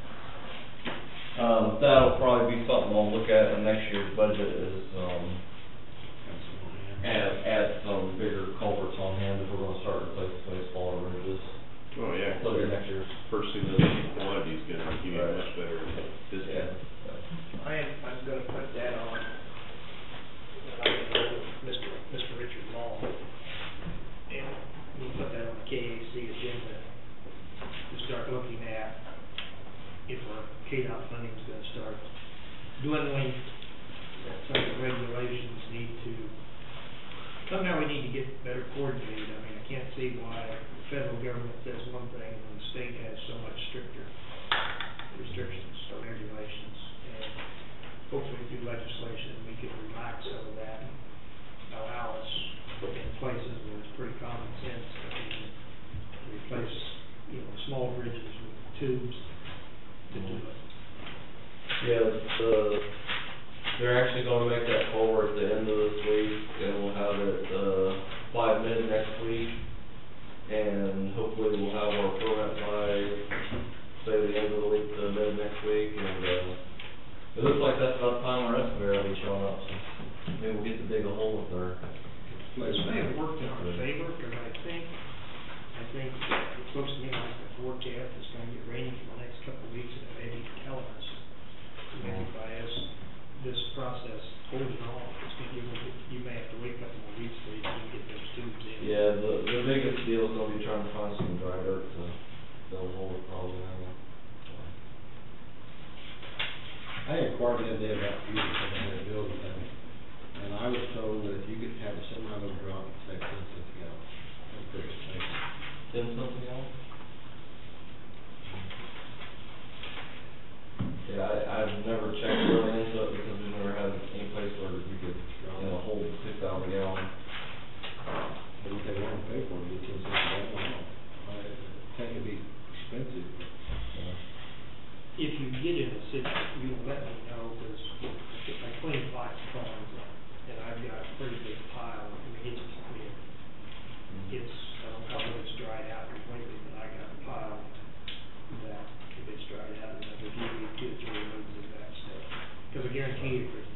That'll probably be something I'll look at in next year's budget is, add some bigger culverts on hand if we're gonna start replacing some of these smaller bridges. Oh, yeah. So your next year's. Purchasing those commodities is gonna give you a Right. much better discount. I'm gonna put that on, I can go with Mr. Richard Long. And we'll put that on the KAC agenda to start looking at if our KDOT funding is gonna start dwindling, that some of the regulations need to, somehow we need to get better coordinated. I mean, I can't see why the federal government says one thing and the state has so much stricter restrictions or regulations. And hopefully through legislation, we can relax some of that and allow us in places where it's pretty common sense that we can replace, small bridges with tubes to do it. Yeah, they're actually gonna make that culvert at the end of this week, and we'll have it, by mid next week. And hopefully we'll have our permit by, say, the end of the week to mid next week, and, it looks like that's about the time our excavator will be showing up, so maybe we'll get to dig a hole with our. This may have worked in our favor, because I think it looks to me like the forecast is gonna get rainy for the next couple of weeks, and it may be telling us, maybe by this process holding off, you may have to wait a couple more weeks before you can get those tubes in. Yeah, the biggest deal is gonna be trying to find some dry dirt to fill the hole probably, I inquired the other day about fuel for the building thing, and I was told that if you could have a semi-load drop, it's like 10 cents a gallon. That's pretty expensive. 10 something else? Yeah, I've never checked really into it because we've never had any place where we could, hold 6,000 gallon. But if they want to pay for it, it's 10 cents a gallon. I think it'd be expensive. If you get in a situation, you'll let me know, because I cleaned 5 ponds, and I've got a pretty big pile. I mean, I don't know if it's dried out completely, but I got a pile that if it's dried out, if you need 2 or 3 loads of that stuff. Because I guarantee you, if it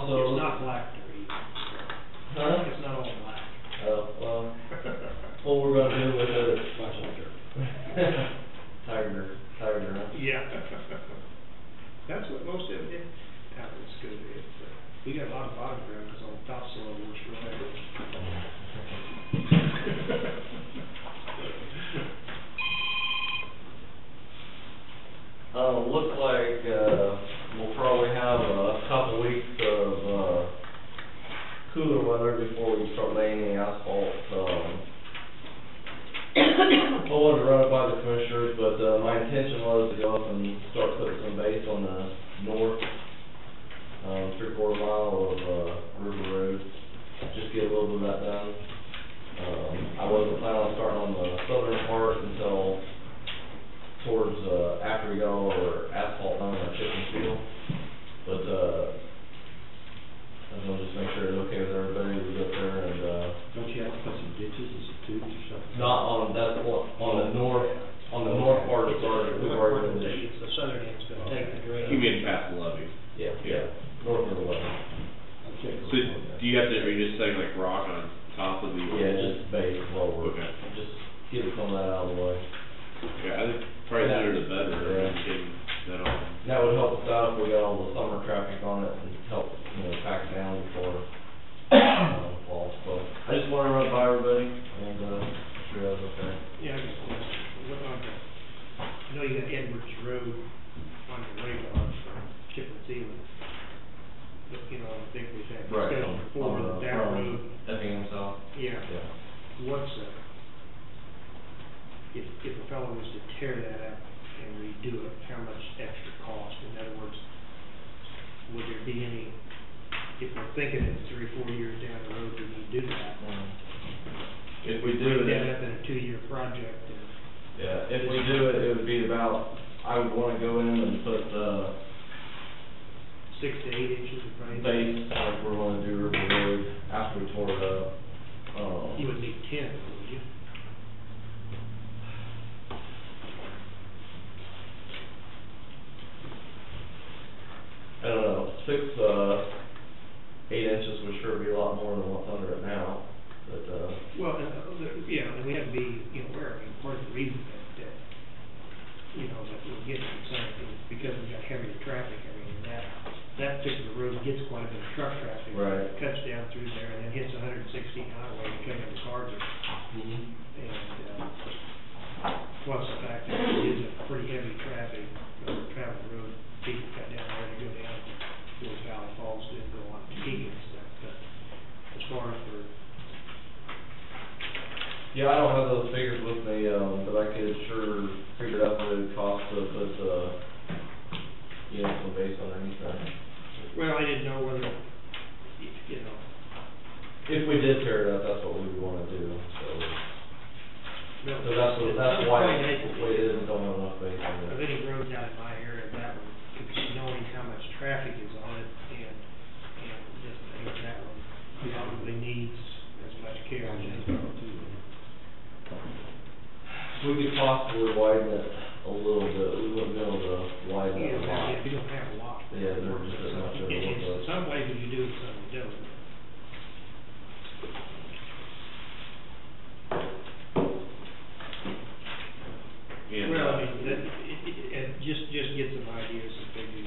also. It's not black to read. Huh? It's not all black. Well, what we're gonna do with it, Watch out there. tiger, huh? Yeah. That's what most of it happens, cause it's, we got a lot of bottom ground, cause on topsoil works real bad. Looks like, we'll probably have a couple weeks of, cooler weather before we start laying the asphalt. I wanted to run it by the commissioners, but, my intention was to go up and start putting some base on the north, 3/4 mile of, River Road, just get a little bit of that done. I wasn't planning on starting on the southern part until towards, after we got all our asphalt on our chip and seal, but, I will just make sure it's okay with everybody, we go up there and, Don't you have to put some ditches and some tubes or something? not on, that's what, on the north part of the starter, we've already been there. It's the southern end's gonna take the drain. You mean past the levee? Yeah, north of the levee. I'll check So, on that. do you have to, are you just setting like rock on top of the? Yeah, just base lower, Okay. just get some of that out of the way. Yeah, I think probably sooner the better, Yeah. getting that on. That would help us out if we got all the summer traffic on it and help, pack it down before, fall. So, I just wanna run it by everybody and, make sure that's okay. Yeah, I just, what on the, I know you got Edwards Road on your radar for chip and sealing. But, I think we've had discussion before, that road, Effingham South. yeah, Yeah. what's, if a fellow was to tear that up and redo it, how much extra cost? In other words, would there be any, if we're thinking it's 3 or 4 years down the road, would we do that? If we do Break that it, up in a 2-year project and. yeah, if we do it, it would be about, I would wanna go in and put, 6 to 8 inches of rain. base, like we're gonna do River Road after we tore it up. You would need 10, would you? I don't know, 8 inches would sure be a lot more than what's under it now, but, Well, and we have to be, aware, part of the reason that we're getting concerned is because we got heavier traffic. I mean, that particular road gets quite a bit of truck traffic. Right. It cuts down through there and then hits 116 highway and coming into Carter. And, plus the fact that it is a pretty heavy traffic, travel road, people cut down there to go down towards Valley Falls, then go on to Keegan and stuff. But as far as for yeah, I don't have those figures with me, but I could sure figure out what it would cost to put, some base underneath that. well, I didn't know whether, If we did tear it up, that's what we would wanna do, so. no, So that's why, the way it is, we don't have enough base on of it. any road down in my area, that one, knowing how much traffic is on it and just, that one probably needs as much care as it does. We could possibly widen it a little bit, we wouldn't be able to widen it a lot. If you don't have a lot. Yeah, there's just as much of In some places you do, some you don't. And, Well, I mean, just get some ideas and figures.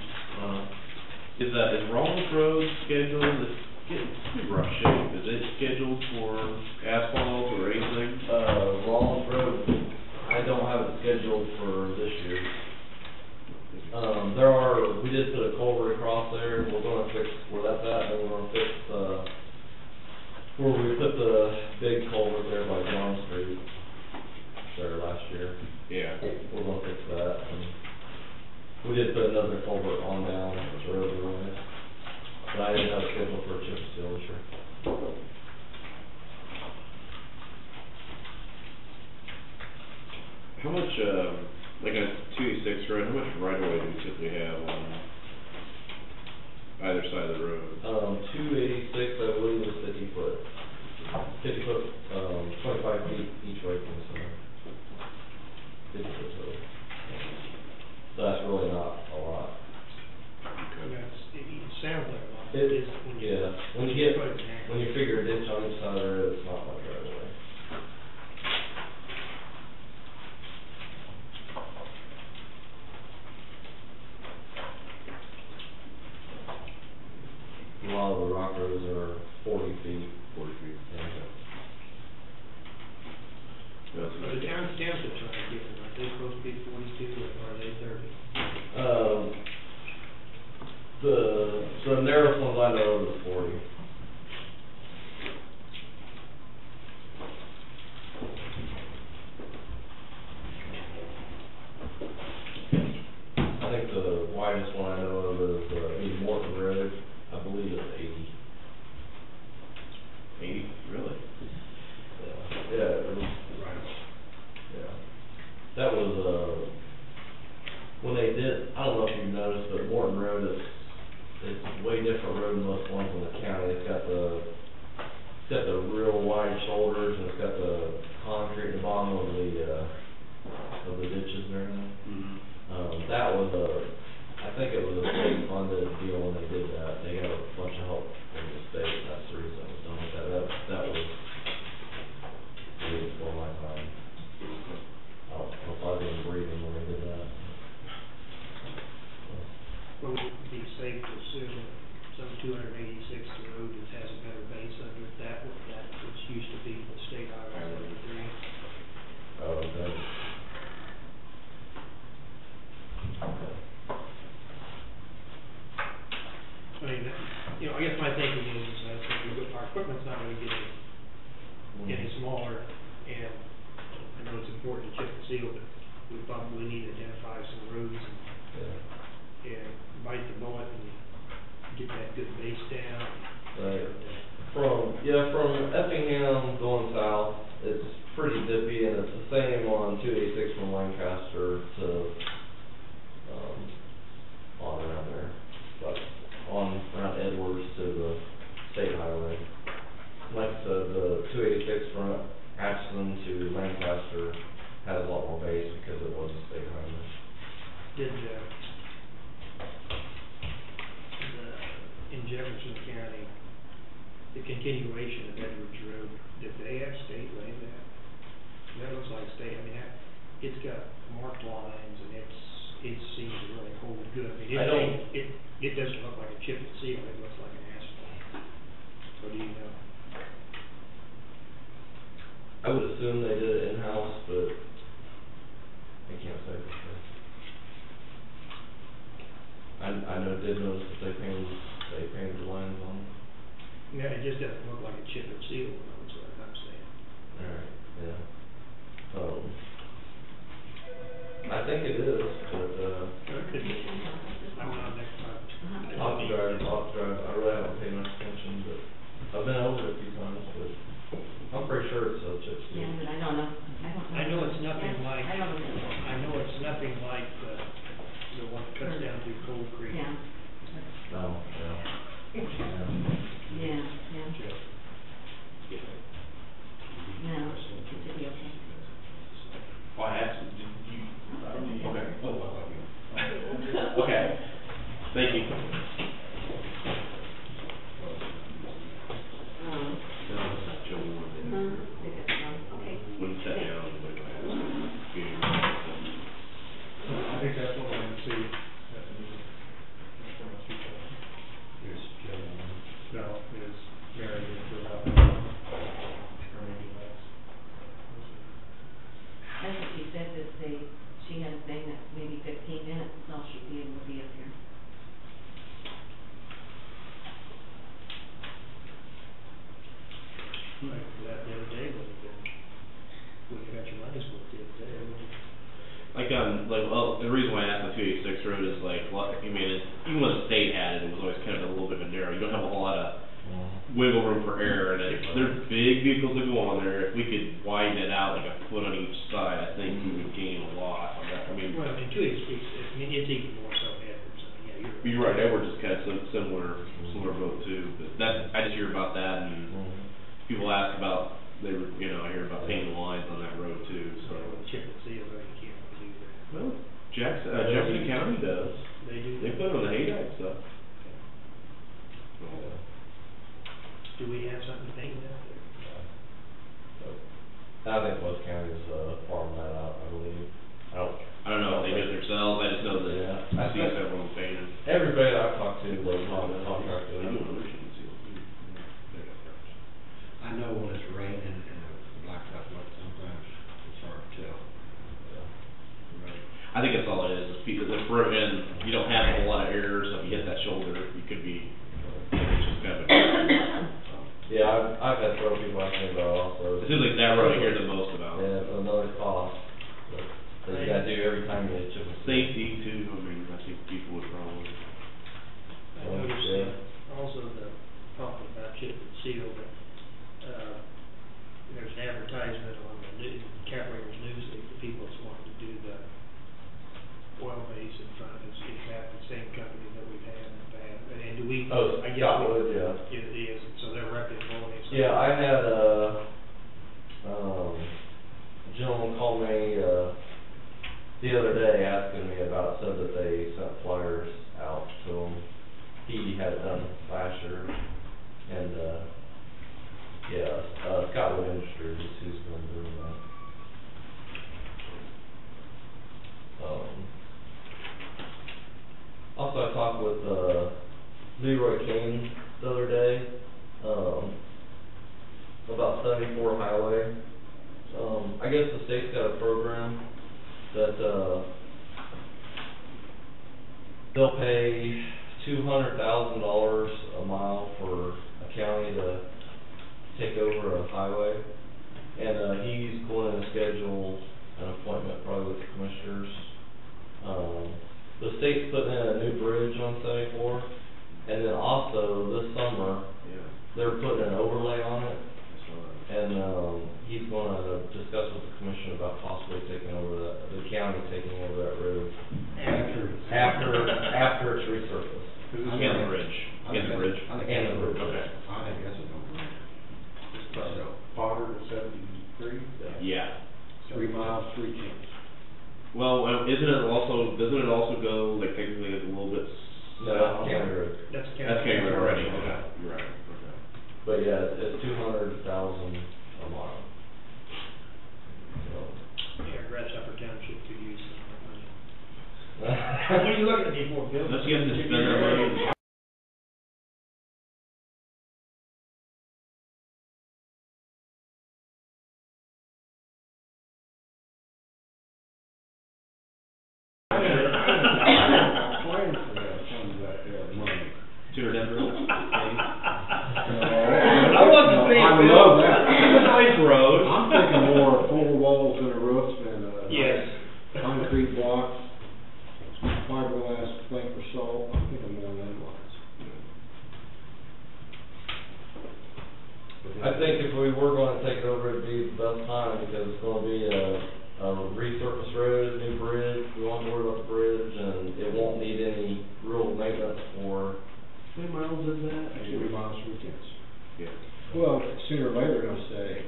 is Rollins Road scheduled, it's pretty rough shape, is it scheduled for asphalt or anything? Rollins Road, I don't have it scheduled for this year. We did put a culvert across there, we're gonna fix where that's at, and we're gonna fix, where we put the big culvert there by John Street there last year. Yeah. We're gonna fix that, and we did put another culvert on down the road, but I didn't have a schedule for a chip and seal this year. How much, like a 286 road, how much right of way do we typically have on either side of the road? 286, I believe, is 50 foot, 25 feet each way from the center. 50 foot total. So that's really not a lot. It sounds like a lot, It- it is when you crossroads are 40 feet. 40 feet. Yeah. That's So what the townships are different, are they supposed to be 42 or are they 30? The nearest ones I know of is 40. I think the widest one I know of is in Morton Road. I believe it's 80. 80, really? Yeah, it was, yeah. That was, when they did, I don't know if you've noticed, but Morton Road is, it's a way different road than most ones in the county. It's got the real wide shoulders, and it's got the concrete in the bottom of the ditches and everything. Mm-hmm. That was I think it was a state funded deal when they did that. They got a bunch of help from the state, that's the reason it was done like that. That was before my time. I don't know if I was even breathing when they did that. Well, would it be safe to assume some 286 road that has a better base under it, that which used to be the state highway 73? Oh, okay. I mean, I guess my thinking is, our equipment's not gonna get any smaller, and I know it's important to chip and seal, but we probably need to identify some roads and bite the bullet and get that good base down. Right. From Effingham going south, it's pretty dippy, and it's the same on 286 from Lancaster to on around there, but on around Edwards to the state highway. Like I said, the 286 from Ashland to Lancaster had a lot more base because it was a state highway. Did in Jefferson County, the continuation of Edwards Road, did they have state lay that? That looks like state, I mean, it's got marked lines and it seems to really hold good. I mean, it doesn't look like a chip and seal, it looks like an asphalt. What do you know? I would assume they did it in-house, but I can't say for sure. I did notice that they painted the lines on it. Yeah, it just doesn't look like a chip and seal, that's what I'm saying. Alright, yeah. I think it is, but, It could be. I'm not next time. I'll have to drive, I really haven't paid much attention, but I've been over it a few times, but I'm pretty sure it's a chip seal. Yeah, but I don't know. I know it's nothing Yeah, like, I don't know. I know it's nothing like the one that cuts down through Cold Creek. Yeah, No, yeah. yeah. No, it should be okay. Well, I asked, did you, okay. Okay, thank you. Joe wanted Okay. when he sat down, he went, I think that's what we're gonna see at the meeting. Here's Joe. No, is Mary for about, or maybe less. That's what she said, that she had a thing that maybe 15 minutes, is all she'd be able to be up here. Like that the other day when you got your money's worth the other day. well, the reason why I asked the 286 road is like, I mean, even when the state had it, it was always kind of a little bit of a narrow. You don't have a whole lot of wiggle room for error, and there's big vehicles that go on there. If we could widen it out like a foot on each side, I think we would gain a lot on that. I mean, Well, I mean, 286, I mean, it's even more so Edwards, I mean, yeah, you're right, Edwards is kind of similar boat too, but I just hear about that, and people ask about, I hear about painting the lines on that road too, so. Chip and seal, but you can't really do that. Well, Jefferson County does. They do. They put it on the haystack stuff. Do we have something to paint that? I think West County's farming that out, I believe. I don't know if they do it themselves, I just know that Yeah. I see several painted. Everybody I've talked to, like, on the contractor, They do it on their chip and seal too. that's all it is because it's broken, you don't have a whole lot of errors, so if you hit that shoulder, you could be, it's just kind of a, Yeah, I've had several people ask me about it also. it seems like that road I hear the most about. Yeah, another cost that you gotta do every time you chip and seal. Safety too, I mean, I think people would probably. I noticed, also the talk about chip and seal, but, there's an advertisement on the new, Cavaliers newsletter for people that's wanting to do the oil base in front of us, is that the same company that we've had in the past? And do we? Oh, I guess Scotwood, yeah. It is, so they're reputable and it's. Yeah, I had a gentleman call me, the other day asking me about, said that they sent flyers out to him. He had it done last year, and, Scotwood Industries is who's been doing that. Also, I talked with, Leroy King the other day, about 74 Highway. I guess the state's got a program that, they'll pay $200,000 a mile for a county to take over a highway. And, he's going to schedule an appointment probably with the commissioners. The state's putting in a new bridge on 74, and then also this summer, Yeah. they're putting an overlay on it. I saw that. And, he's gonna discuss with the commission about possibly taking over the county taking over that road. After it's resurfaced. And the bridge, and the bridge. And the bridge. Okay. I think that's a no-brainer. So, Potter to 73? Yeah. 3 miles, 3 tenths. Well, doesn't it also go, like, technically a little bit No, south? that's county road. That's That's county road already, okay, you're right, okay. But yeah, it's 200,000 a mile. So. Yeah, Grasshopper Township could use some of that money. What are you looking at me for, Bill? Let's get them to spend their money. Plans for that, some of that, money. Tudor Denver. I wasn't saying. I love that. Nice road. I'm thinking more 4 walls and a roof and, Yes. concrete blocks, fiberglass plank for salt. I'm thinking more than lines. I think if we were gonna take it over, it'd be the best time, because it's gonna be a resurfaced road, new bridge, we won't have to worry about the bridge, and it won't need any real maintenance for. How many miles is that? 3 miles, 3 tenths. Yeah. Well, sooner or later, they're gonna say,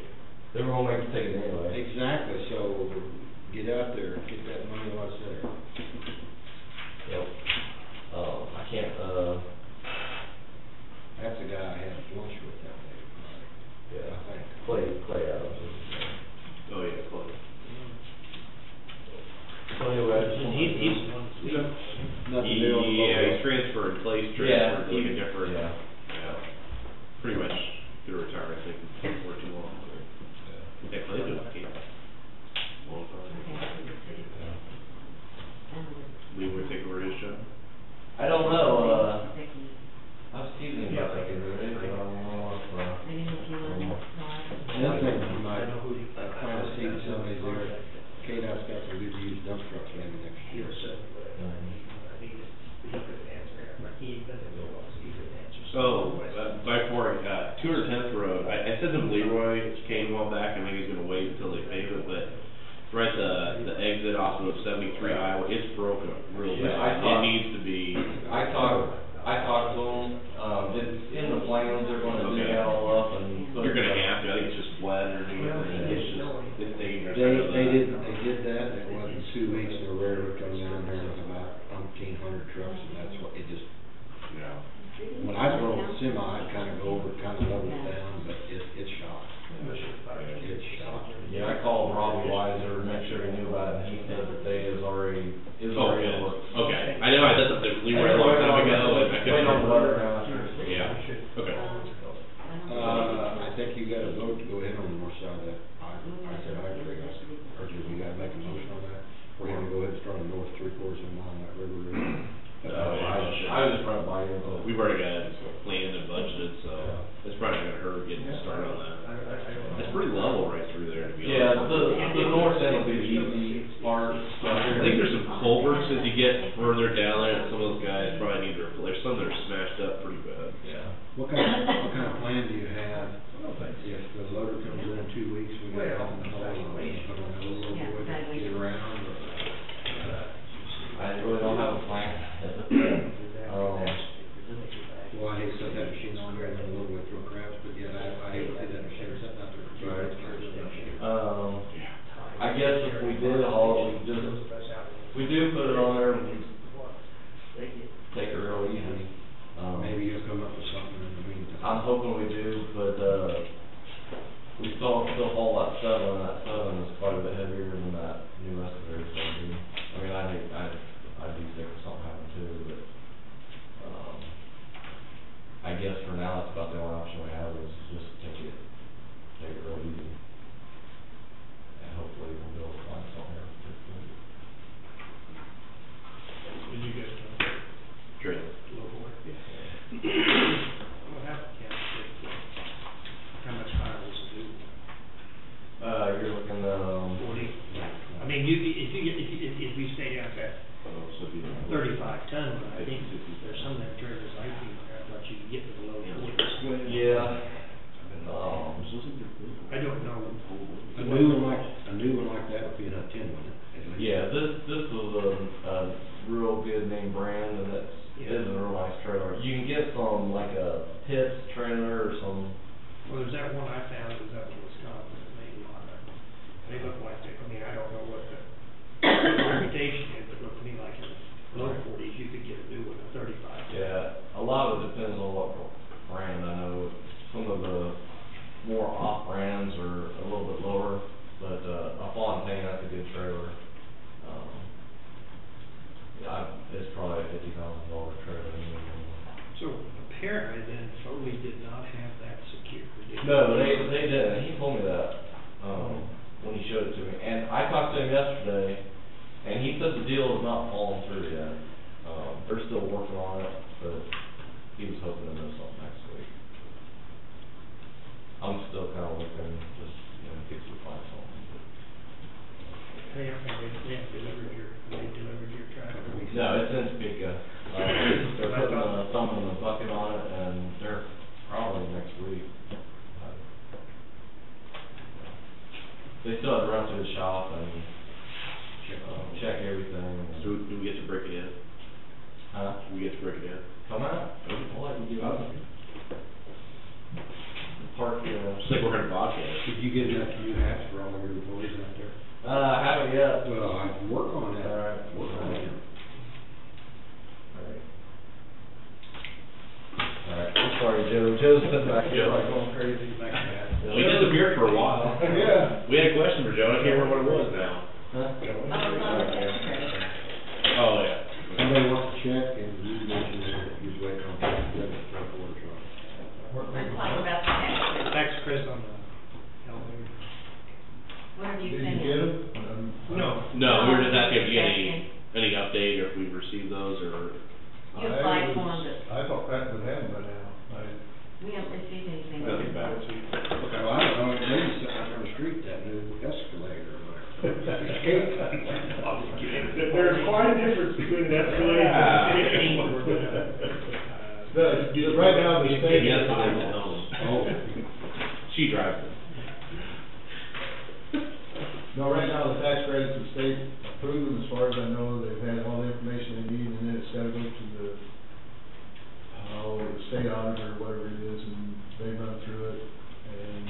They were gonna make us take it anyway. exactly, so get out there, get that money while it's there. Yep. I can't, That's the guy I had lunch with that day. yeah, I think. Clay Adams is his name. Oh, yeah, close. So anyway, I just wanted to- Nothing new on the Yeah, boat. he's transferred, Clay's Yeah, transferred, like a different, yeah. yeah, pretty much through retire, I think, before too long. Yeah, Clay's been with Kate. Long time. Lee would take over his job? I don't know, I was teasing about that the other day, but I don't know if, I didn't know if you wanted to know. Another thing you might, plan to see somebody's there, KDOT's got some good used dump trucks maybe next year. So, by 210th Road, I said to Leroy Kane a while back, I think he's gonna wait until they pave it, but right the exit off of 73 Iowa, it's broken real Yeah, bad. It needs to be, I talked to them, it's in the plans, they're gonna dig Okay. that all up and put. you're gonna have to, I think it's just wet underneath, and it's just, it's dangerous. They did that, and it wasn't 2 weeks, and the railroad comes in there with about 1,500 trucks, and that's what, it just, Yeah. when I drove the semi, I'd kind of go over, kind of level it down, but it's shot. It's shot. Yeah, I called Robbie Weiser to make sure he knew about it, and he said that they is already Oh, in good. works. Okay, I know I said something to Leroy a long time ago, and I couldn't Wait on the remember. letter now. Yeah, okay. I think you got a vote to go ahead on the north side of that. I said I agree. Or do we gotta make a motion on that? We're gonna go ahead and start on North 3 as you get further down there, some of those guys probably need to, there's some that are smashed up pretty bad. Yeah. What kind of plan do you have if the loader comes in 2 weeks, we got nothing to haul on, put on the old Yeah, road, exactly. get around, or? I really don't have a plan. Well, I hate to set that machine on there and then a little way through crabs, but yet I hate to see that machine sitting out there. I guess if we did haul it, we do put it on there, we take it real easy. Maybe you'll come up with something in the meantime. I'm hoping we do, but, we still haul that 7, and that 7 is quite a bit heavier than that new excavator's gonna be. I mean, I'd be sick if something happened too, but, I guess for now, that's about the only option we have is just take it real easy. And hopefully we'll be able to find something here pretty soon. Did you get, Trailer. local work? Yeah. What happened, Ken? How much higher was it due? You're looking, 40? I mean, if you stay down at So it'd be like 35 ton, I think there's some of them trailers I think I thought you could get to the low 40s. yeah, I don't know. A new one like that would be about 10, wouldn't it? At least. yeah, this was a real good name brand, and it is a real nice trailer. You can get some, like a Pitts trailer or some. Well, there's that one I found, it was up in Wisconsin, that made a lot of, they look like they, I mean, I don't know what the reputation is, but it looked to me like in the low 40s, you could get a new one, a 35. Yeah, a lot of it depends on what brand. I know some of the more off brands are a little bit lower, but a Fontaine, that's a good trailer. It's probably a $50,000 trailer. So apparently then Foley did not have that secured. No, they didn't. He told me that when he showed it to me. And I talked to him yesterday, and he said the deal is not falling through yet. They're still working on it, but he was hoping to know something next week. I'm still kind of looking, just, in case we find something. They delivered your tractor. No, it's in Topeka. They're putting something in the bucket on it, and they're probably next week. They still have to run through the shop and check everything. So do we get to break it in? Huh? Do we get to break it in? Come out. I'll let you get out. Park, Just like we're gonna vodka. Did you get enough new hats for all of your employees out there? I haven't yet. Well, I can work on that. All right. Work on it. Alright, I'm sorry, Joe. Joe's sitting back here Yeah. like going crazy. Back to that. We disappeared for a while. Yeah. We had a question for Joe, I can't remember what it was now. Huh? Oh, it's on the tax credit. Oh, yeah. Somebody wants to check, and you mentioned that you was waiting on that debit truck order truck. I'm talking about the tax credit. Tax credit on the elevator. What have you Did sent? you get them? No. No, we were just asking if you had Checking. any update, or if we've received those, or, You applied for them, but I thought that would have by now. we haven't received anything. nothing back. Well, I don't know, it may be sitting out on the street, that new escalator or whatever. There's quite a difference between an escalator and Right now, the state. Yes, I know. Oh. She drives it. No, right now, the tax credits the state approved, as far as I know, they've had all the information they need, and then it's gotta go to the state auditor, whatever it is, and they run through it, and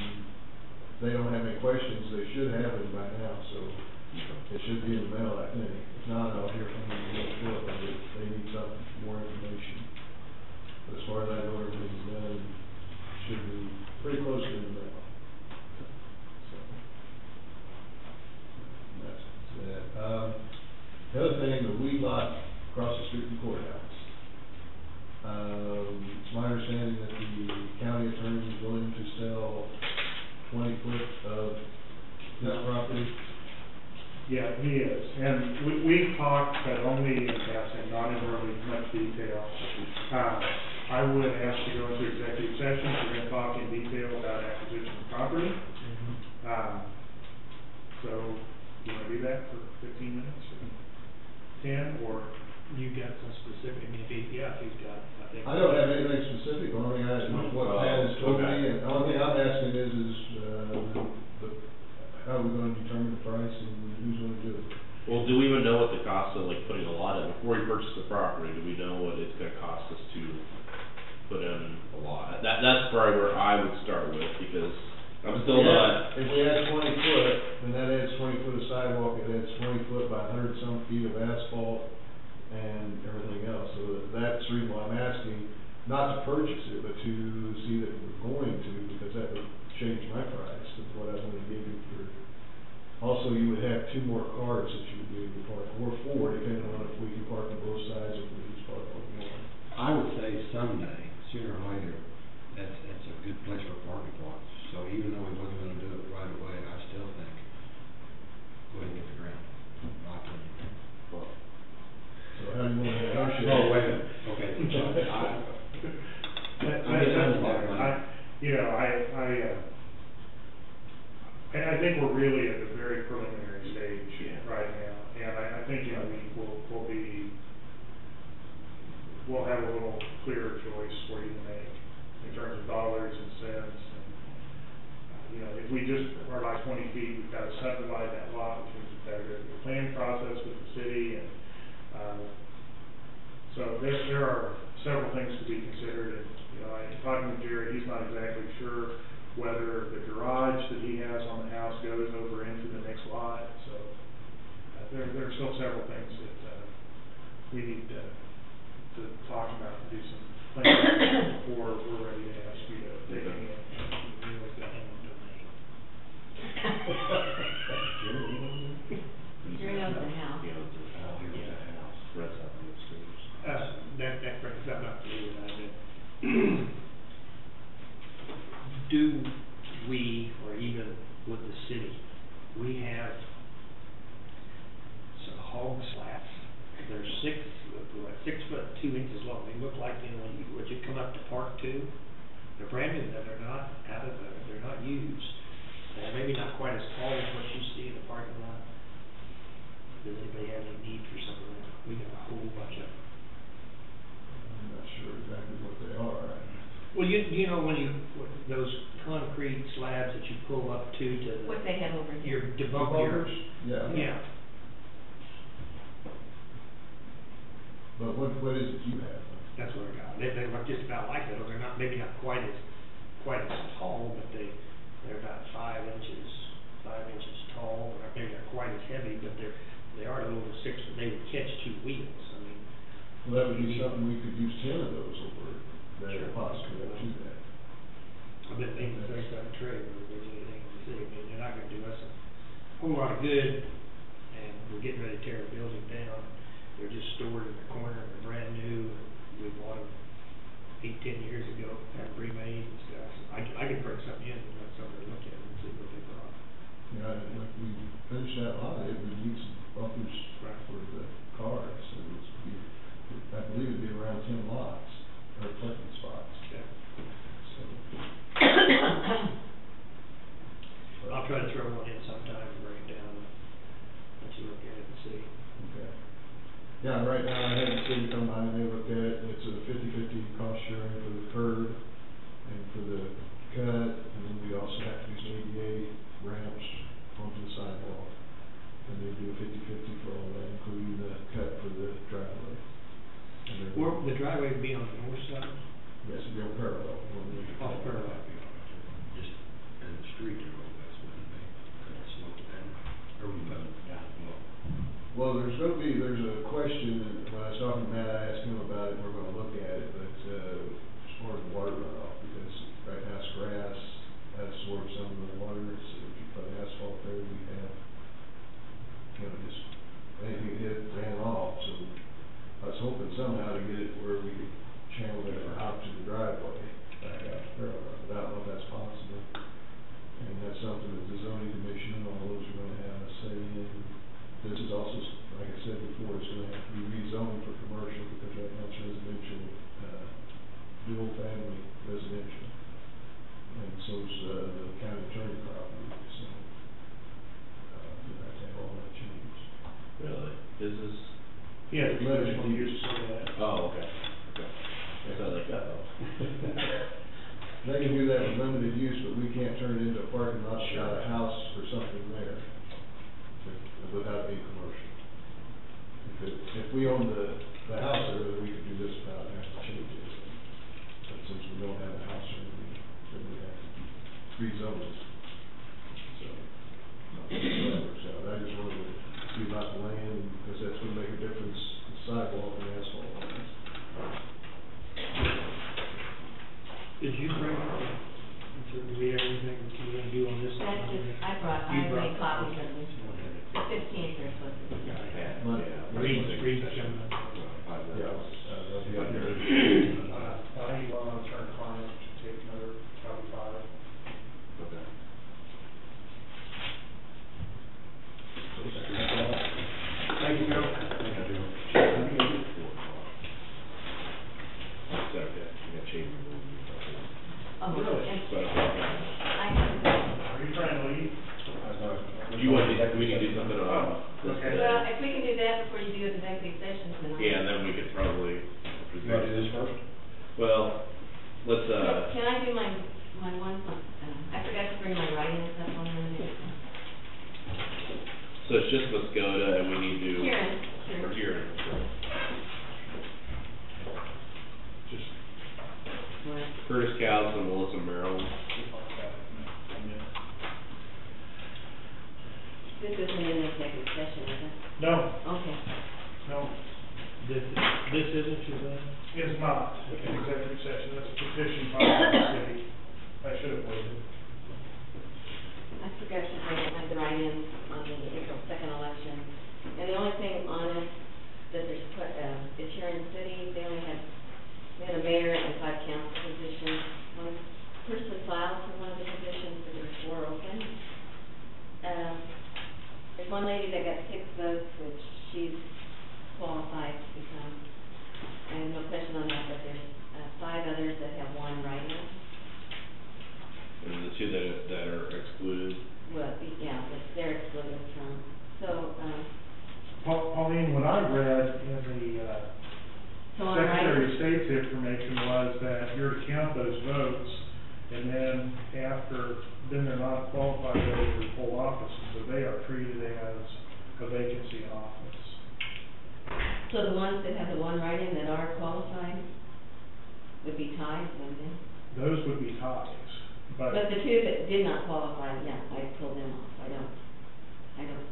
they don't have any questions, they should have it by now, so it should be in the mail, I think. If not, I'll hear from them real shortly, but they need some more information. But as far as I know, everything's done, should be pretty close to the mail. So, that's that. The other thing, the weed lot across the street from the courthouse. It's my understanding that the county attorney is willing to sell 20 foot of this property. Yeah, he is, and we talked, but only in passing, not in really much detail. I would ask to go into executive session, we're gonna talk in detail about acquisition of property. So, you wanna do that for 15 minutes? 10, or? You got some specific, I mean, if he's got, I think. I don't have anything specific, the only thing I asked what Pat has told me, and the only thing I'm asking is, how are we gonna determine the price and who's gonna do it? Well, do we even know what the cost of like putting a lot in, before we purchase the property, do we know what it's gonna cost us to put in a lot? That's probably where I would start with, because I'm still not. If we add 20 foot, then that adds 20 foot of sidewalk, it adds 20 foot by 100 some feet of asphalt and everything else, so that's the reason why I'm asking, not to purchase it, but to see that we're going to, because that would change my price of what I was gonna give you for. Also, you would have 2 more cars that you would be able to park, or 4, depending on if we can park on both sides or if we just park on one. I would say someday, sooner or later, that's a good place for parking lots. So even though we wasn't gonna do it right away, I still think, go ahead and get the ground, my opinion. So how do you want to negotiate? Oh, wait a minute, okay. I think we're really at the very preliminary stage Yeah. right now, and I think, we'll have a little clearer choice for you to make in terms of dollars and cents, and, if we just are by 20 feet, we've got to subdivide that lot, which means we've got to go through the planning process with the city, and, so there are several things to be considered, and, talking with Jared, he's not exactly sure whether the garage that he has on the house goes over into the next lot, so, there are still several things that, we need to talk about and do some planning before we're ready to ask you to take any action. Jerry owns the house. He owns the house. He owns the house. Rent's out in the streets. That brings something up to me that I did. Do we, or even with the city, we have some hog slats? They're 6 foot 2 inches long. They look like, what you come up to park to. They're brand new, they're not they're not used. Maybe not quite as tall as what you see in the parking lot. Does anybody have any need for something like that? We got a whole bunch of them. I'm not sure exactly what they are. Well, you know when those concrete slabs that you pull up to What they have over here. your debunkers? Yeah. Yeah. But what is it you have? That's what I got. They look just about like that, or they're not, maybe not quite as tall, but they're about 5 inches tall, or maybe not quite as heavy, but they are a little over 6, but they would catch 2 wheels. I mean. Well, that would be something, we could use 10 of those over there, Sure. possibly, to do that. I've been thinking the same time trade, where there's anything in the city, I mean, they're not gonna do us a whole lot of good, and we're getting ready to tear a building down. They're just stored in the corner, and they're brand new, and we bought them 8-10 years ago, had remade and stuff. So I could bring something in and let somebody look at it and see what they brought. Yeah, like we finished that lot, it would need some bumpers for the cars, and I believe it'd be around 10 lots, or parking spots. Yeah. So. I'll try to throw one in sometime and bring it down, and let you look at it and see. Okay. Yeah, right now, I had the city come by and they looked at it, and it's a 50/50 cost sharing for the curb and for the cut, and then we also have to do some ADA ramps onto the sidewalk. And they do a 50/50 for all that, including the cut for the driveway. Or the driveway would be on the north side? Yes, it'd be on parallel. Off parallel. Just in the street or that's what they kind of slope it down, or we put it down below. Well, there's a question, and when I was talking to Matt, I asked him about it, and we're gonna look at it, but, as far as water runoff, because right now it's grass, that absorbs some of the water, so if you put asphalt there, we have, just anything hit ran off, so I was hoping somehow to get it where we could channel it out to the driveway, back out to parallel, but I don't know if that's possible. And that's something that the zoning commission and all those are gonna have a say in. This is also, like I said before, it's gonna have to be rezoned conditional use permit. Oh, okay, okay. Guess I like that though. They can do that with limited use, but we can't turn it into a parking lot, without a house or something there, without being commercial. If we own the house there, then we could do this without having to change it. But since we don't have a house or anything, then we have to rezone it. So, that works out. I just wanted to see about the land, because that's gonna make a difference, the sidewalk and asphalt lines. Did you bring up, do we have anything we can do on this? That's just, I made copies of this. 15th or supposed to be. Reed's coming up. Yeah, that'll be up there. I need one on turn client to take another copy file. Okay. Thank you, Bill. It's okay, you got change. Oh, Really? and So, I, Are you trying to leave? do you want to, we can do something on this Okay. today? well, if we can do that before you do executive sessions, then I. Yeah, and then we could probably. You wanna do this first? Well, let's, Can I do my one, I forgot to bring my writing stuff on there. so it's just Muskota and we need to. Kieran. Or Kieran. Just. What? Curtis Cowles and Melissa Merrill. This isn't an executive session, is it? No, Okay. no, This isn't your thing? it's not an executive session, that's a petition filed by the city. I should have waited. I forgot to bring up the write-ins on the April 2nd election. And the only thing on it, that there's, it's here in the city, we had a mayor and 5 council positions. One person filed for one of the positions, but there were 4 open. There's one lady that got 6 votes, which she's qualified to become. I have no question on that, but there's 5 others that have 1 write-in. And the two that are excluded. Well, yeah, they're excluded from, so, Pauline, what I read in the, so on Secretary of write-in. State's information was that you're to count those votes, and then then they're not qualified for the full office, so they are treated as a vacancy in office. So the ones that have the 1 write-in that are qualified would be tied, wouldn't they? Those would be ties, But the 2 that did not qualify, yeah, I pulled them off, I don't.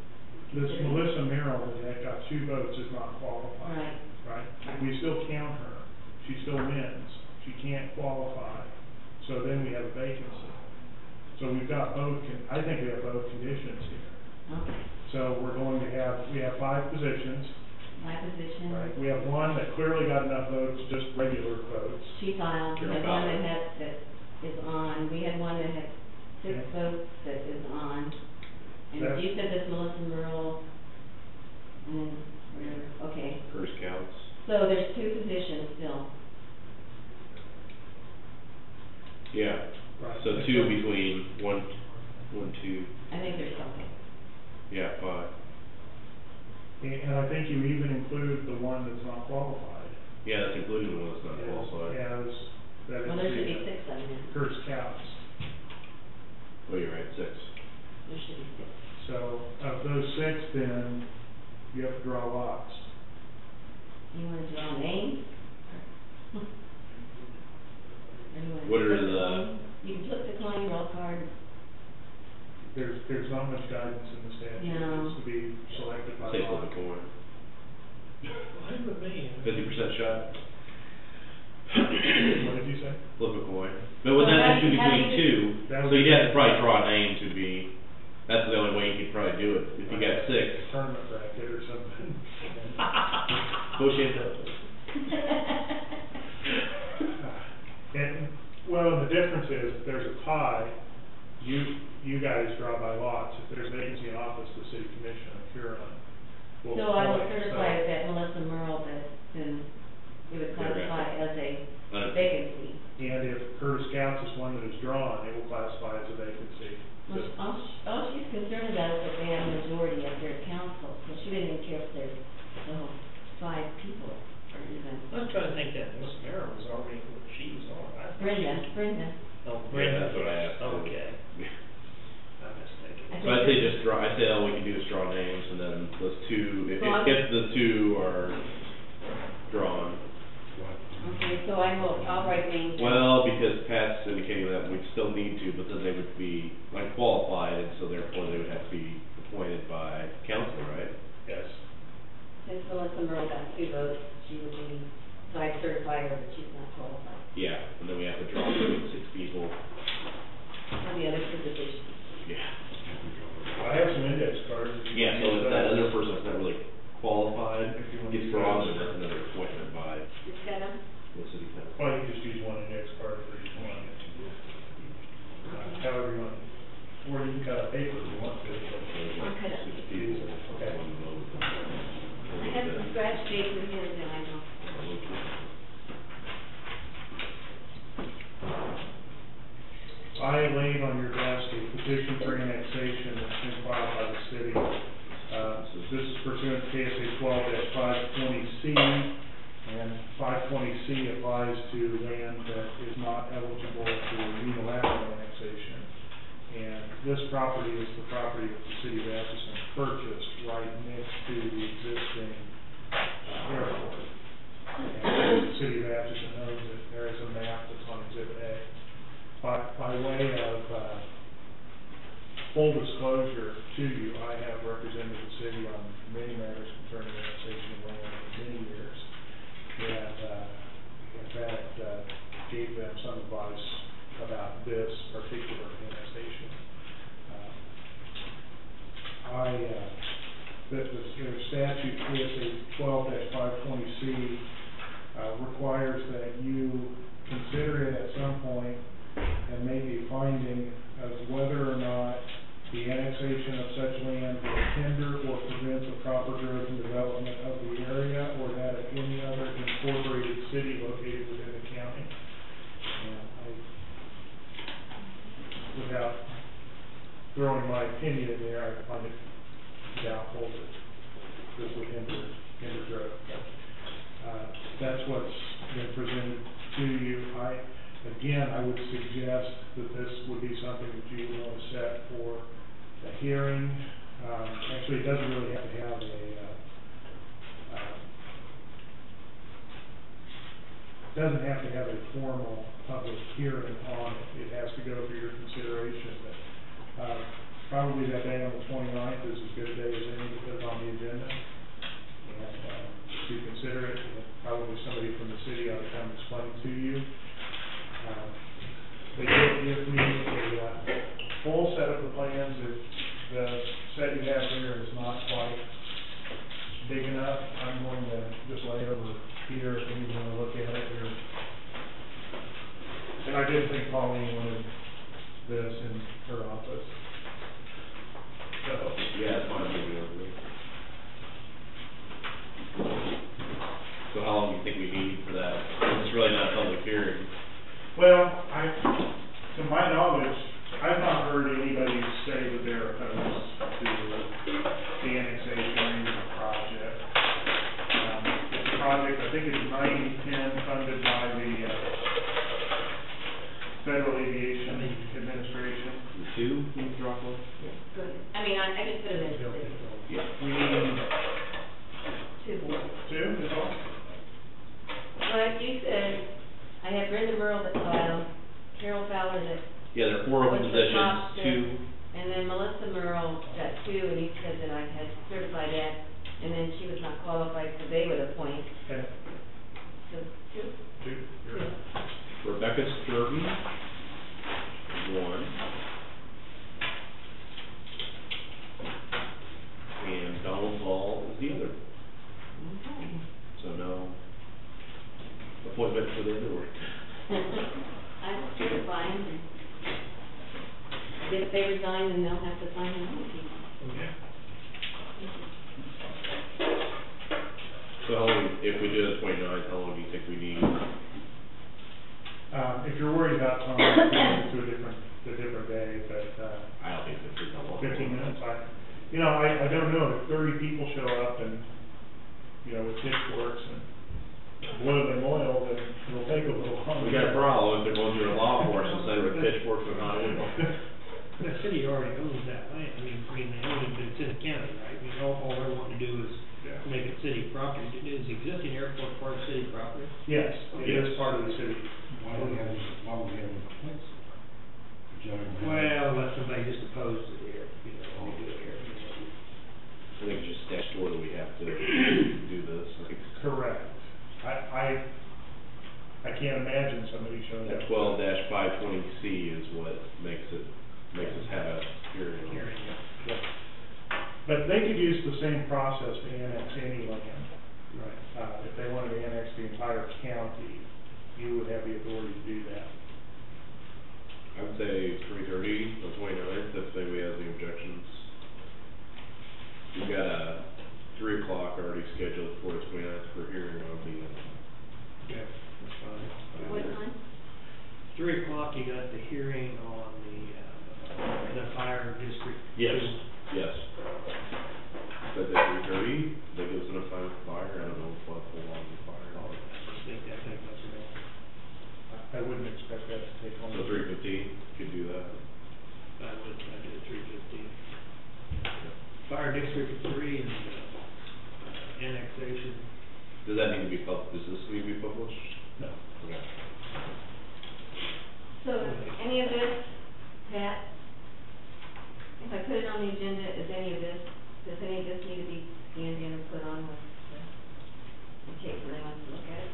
this Melissa Merrill that got 2 votes is not qualified. Right. Right? We still count her, she still wins, she can't qualify, so then we have a vacancy. So we've got I think we have both conditions here. Okay, So we have 5 positions, my position. right? We have 1 that clearly got enough votes, just regular votes. She filed, we had 1 that is on, we had 1 that had 6 Okay. votes that is on. And That's- you said this Melissa Merle, and then, okay, Curtis Cowles. so there's 2 positions still. Yeah, Right. so 2 between 1, 2, I think there's something. yeah, 5. And I think you even include the 1 that's not qualified. Yeah, that's including the one that's not qualified. That Well, is there should the, be 6 of them. Curtis Cowles. Oh, you're right, 6. There should be 6. So of those 6, then you have to draw lots. You wanna draw names? Or you wanna What are flip the- coin? You can flip the coin, roll card. There's not much guidance in the statute. No. It's to be selected by Say law. flip a coin. Fine with me. 50% shot. What did you say? Flip a coin. But with So that how issue do you- how do between you- 2, That so would you'd be- have to probably draw a name to be, that's the only way you could probably do it. If you got 6. Tournament bracket or something. Bullshit up. And, well, the difference is, if there's a tie, you guys draw by lots. If there's vacancy in office, the city commission, if you're on, will So I would appoint. certify that Melissa Merle, then it would classify as a vacancy. And if Curtis Cowles is one that is drawn, it will classify as a vacancy. Well, all she's concerned about is that they have a majority of their council, so she didn't even care if there's 5 people. I'm trying to think that Miss Mara was already, she was on, I thought. Brenda. Oh, Yeah, Brenda. that's what I asked. Okay, I'm mistaken. I So I'd say just draw, I'd say all we can do is draw names, and then those two, if the two are drawn. Okay, so I'll write names. Well, because Pat's indicating that we'd still need to, but then they would be unqualified, and so therefore they would have to be appointed by council, right? Yes. Since Melissa Merle got 2 votes, she would be, so I certify her, but she's not qualified. Yeah, and then we have to draw 6 people. For the other 2 positions. Yeah. I have some index cards. Yeah, so if that other person that's not really qualified If you want gets to drawn, use then those. that's another appointment by Just got them? the city council. Well, you can just use one index card for each one. However you want, or you can cut out paper if you want to. I'll cut up. 6 people, Okay. one vote. I have some scratch paper here that I know. I laid on your desk a petition for annexation that's been filed by the city. This is pursuant to KSA 12-520C, and 520C applies to land that is not eligible for unilateral annexation. And this property is the property that the city of Atchison purchased right next to the existing airport. And the city of Atchison owns it. There is a map that's on Exhibit A. By way of full disclosure to you, I have represented the city on many matters concerning annexation of land for many years. And in fact, gave them some advice about this particular annexation. The statute, KSA 12-520C, requires that you consider it at some point and make a finding of whether or not the annexation of such land will hinder or prevent the proper growth and development of the area or that of any other incorporated city located within the county. And without throwing my opinion in there, I find it doubtful that this would hinder growth. That's what's been presented to you. Again, I would suggest that this would be something that you would want to set for a hearing. Actually, it doesn't really have to have a formal public hearing on it. It has to go for your consideration. But probably that day on the 29th is as good a day as any to put on the agenda. And to consider it, probably somebody from the city ought to come explain to you. They did give me a full set of the plans. If the set you have here is not quite big enough, I'm going to just lay it over here if you want to look at it here. And I did think Pauline wanted this in her office. So, Yeah, it's fine, maybe over there. So how long do you think we need for that? It's really not a public hearing. well, to my knowledge, I've not heard anybody say that they're opposed to the annexation of the project. It's a project, I think it's 90-10 funded by the Federal Aviation Administration. The two, can you drop one? Good. I mean, I just put it in. Yeah. We need 2 more. 2, is all? But you said, I have Brenda Merle that filed, Carol Fowler that Yeah, there are 4 open was the top positions, 2. and then Melissa Merle got 2, and he said that I had certified that, and then she was not qualified, so they would appoint. Okay. So 2? 2. Rebecca Sturgeon, 1. And Donald Ball is the other. Okay. So no appointment for the other work. I will certify them, and if they resign, then they'll have to find another people. Yeah. So how long, if we do the 29th, how long do you think we need? If you're worried about time, we can move to a different day, but, I don't think this is that long. 15 minutes, I don't know, if 30 people show up and, with pitchforks and boiling oil, then it'll take a little longer. We got a problem if they're going through a law enforcement center with pitchforks and hot oil. The city already owns that land, I mean, they own it, but it's in the county, right? I mean, all they're wanting to do is make it city property. Is the existing airport part of city property? Yes, it is part of the city. Why would we have complaints? Well, unless somebody just opposed to it, you know, we do it here. I think it's just statutory that we have to do this. I think Correct. I can't imagine somebody showing up. that 12-520C is what makes us have a hearing. Yeah. But they could use the same process to annex any land. Right. If they wanted to annex the entire county, you would have the authority to do that. I would say 3:30 on 29th, if anybody has any objections. We've got a 3 o'clock already scheduled for the 29th for hearing on the, Yeah, that's fine. What time? 3 o'clock, you got the hearing on the fire district. Yes. Yes. But at 3:30, that gives enough time for fire, I don't know if we'll have full on the fire. I think that takes much of it. I wouldn't expect that to take long. So 3:15, could do that. I did 3:15. Fire District 3 and annexation. Does that need to be does this need to be published? No. Okay. So, any of this, Pat, if I put it on the agenda, does any of this need to be scanned in and put on with, in case somebody wants to look at it?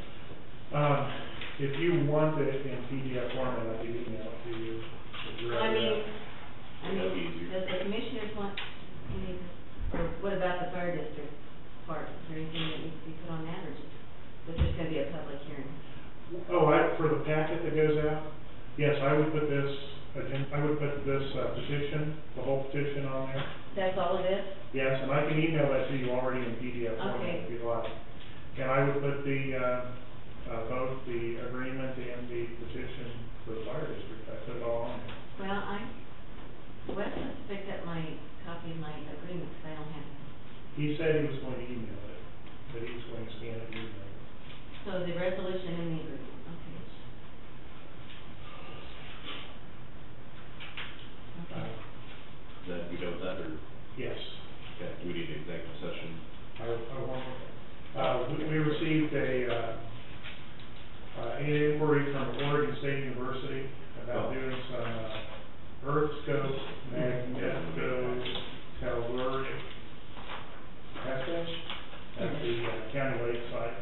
If you want it in PDF format, I can email it to you. I mean, That'd be easier. does the commissioners want any of this, or what about the fire district part? Is there anything that needs to be put on that, or just, it's just gonna be a public hearing? Oh, for the packet that goes out, yes, I would put this petition, the whole petition on there. That's all of it? Yes, and I can email that to you already in PDF format Okay. if you'd like. And I would put both the agreement and the petition for the fire district, I put it all on there. Well, Wes has picked up my copy of my agreement, because I don't have it. He said he was going to email it, but he was going to scan it and email it. So the resolution and the agreement, okay. Okay. That we know that, or, Yes. okay, do we need an executive session? We received an inquiry from Oregon State University about doing some earth scope, magnetotelluric testing at the county lake site.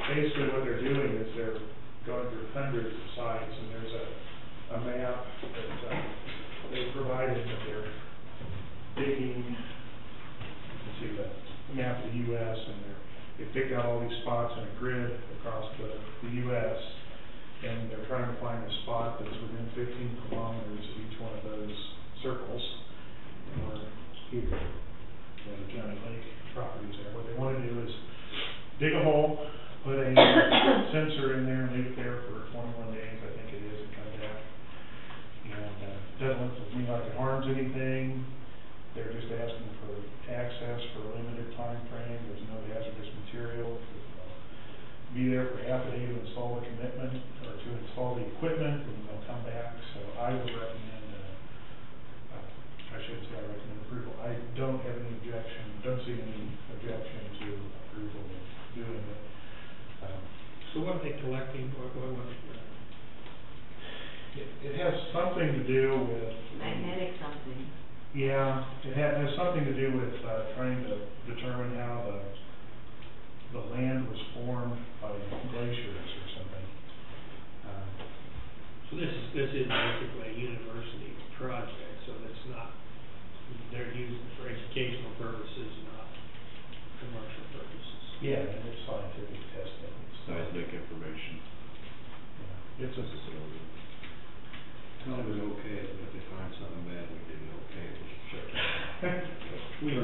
Basically what they're doing is they're going through hundreds of sites, and there's a map that they provided that they're digging, let's see, the map of the U.S., and they picked out all these spots in a grid across the U.S., and they're trying to find a spot that's within 15 kilometers of each one of those circles, or here, the county lake properties there. What they want to do is dig a hole, put a sensor in there, and leave it there for 21 days, I think it is, and come back. And doesn't look to me like it harms anything. They're just asking for access for a limited time frame. There's no hazardous material. Be there for half a day to install the commitment, or to install the equipment, and they'll come back. So I would recommend, I shouldn't say I recommend approval. I don't have any don't see any objection to approval of doing it. So what are they collecting, It has something to do with. Magnetic something. Yeah, it has something to do with trying to determine how the land was formed by glaciers or something. So this is basically a university project, so it's not, they're using it for educational purposes, not commercial purposes. Yeah, and it's scientific testing. Seismic information. Yeah, it's a facility. Tell them it's okay, but if they find something bad, we didn't okay, we should shut down. We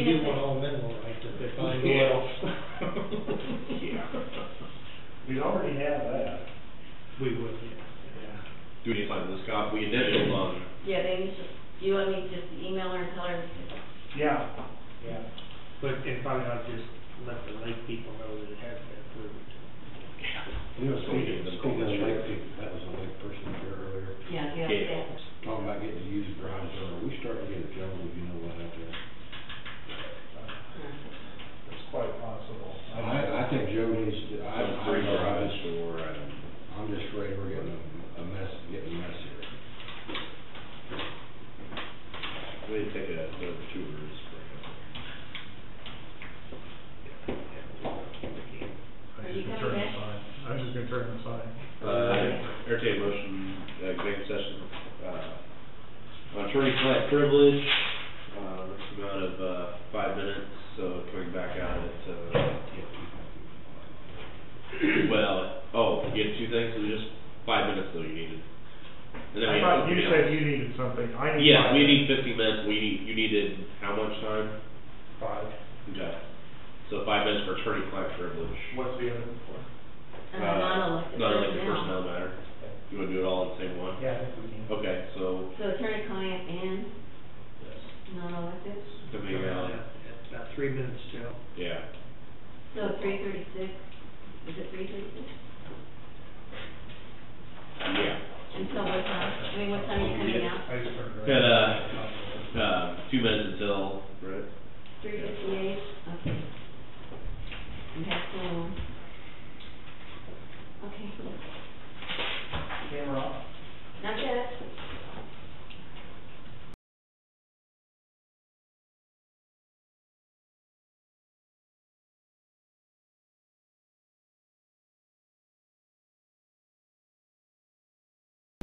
do want all mineral rights if they find Yeah. oil. Yeah. We already have that. We would, yeah. Yeah. Do we need to sign this copy? We initialed on, Yeah, they need to, do you want me to just email her and tell her? Yeah, yeah. But, and probably not just let the lake people attorney-client privilege, next amount of, 5 minutes, so coming back out at, well, you had 2 things, so just 5 minutes though you needed. And then I we thought had you something said else. you needed something, I need. Yeah, 5 we minutes. need 15 minutes, you needed how much time? 5. Okay. So 5 minutes for attorney-client privilege. What's the other one for? Non-elected Non-elected personnel. personnel matter. You wanna do it all in the same one? Yeah, I think we can. Okay, so, So attorney-client and yes, non-elected, coming out, About 3 minutes till. yeah. so 3:36, is it 3:36? Yeah. And so what time, what time are you coming out? I just turned Got, around. 2 minutes until, right? 3:58, okay. And that's so long. Okay. Camera off. Not yet.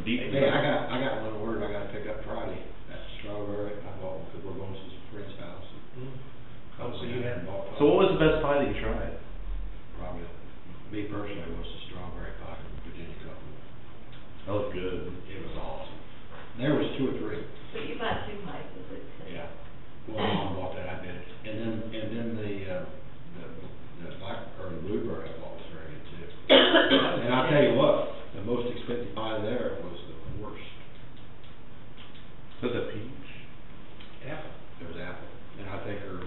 Hey, I got one word I gotta pick up Friday, that's strawberry, I bought one, cause we're going to some friend's house. Oh, so you had. So what was the best pie that you tried? Probably, me personally, was the strawberry pie from Virginia Company. That was good. It was awesome. There was 2 or 3. So you bought 2 pies, is it? Yeah. Well, Mom bought that, I did. And then the black, or the blueberry I bought was very good too. And I'll tell you what, the most expensive pie there was the worst. Was it peach? Apple. It was apple. And I think her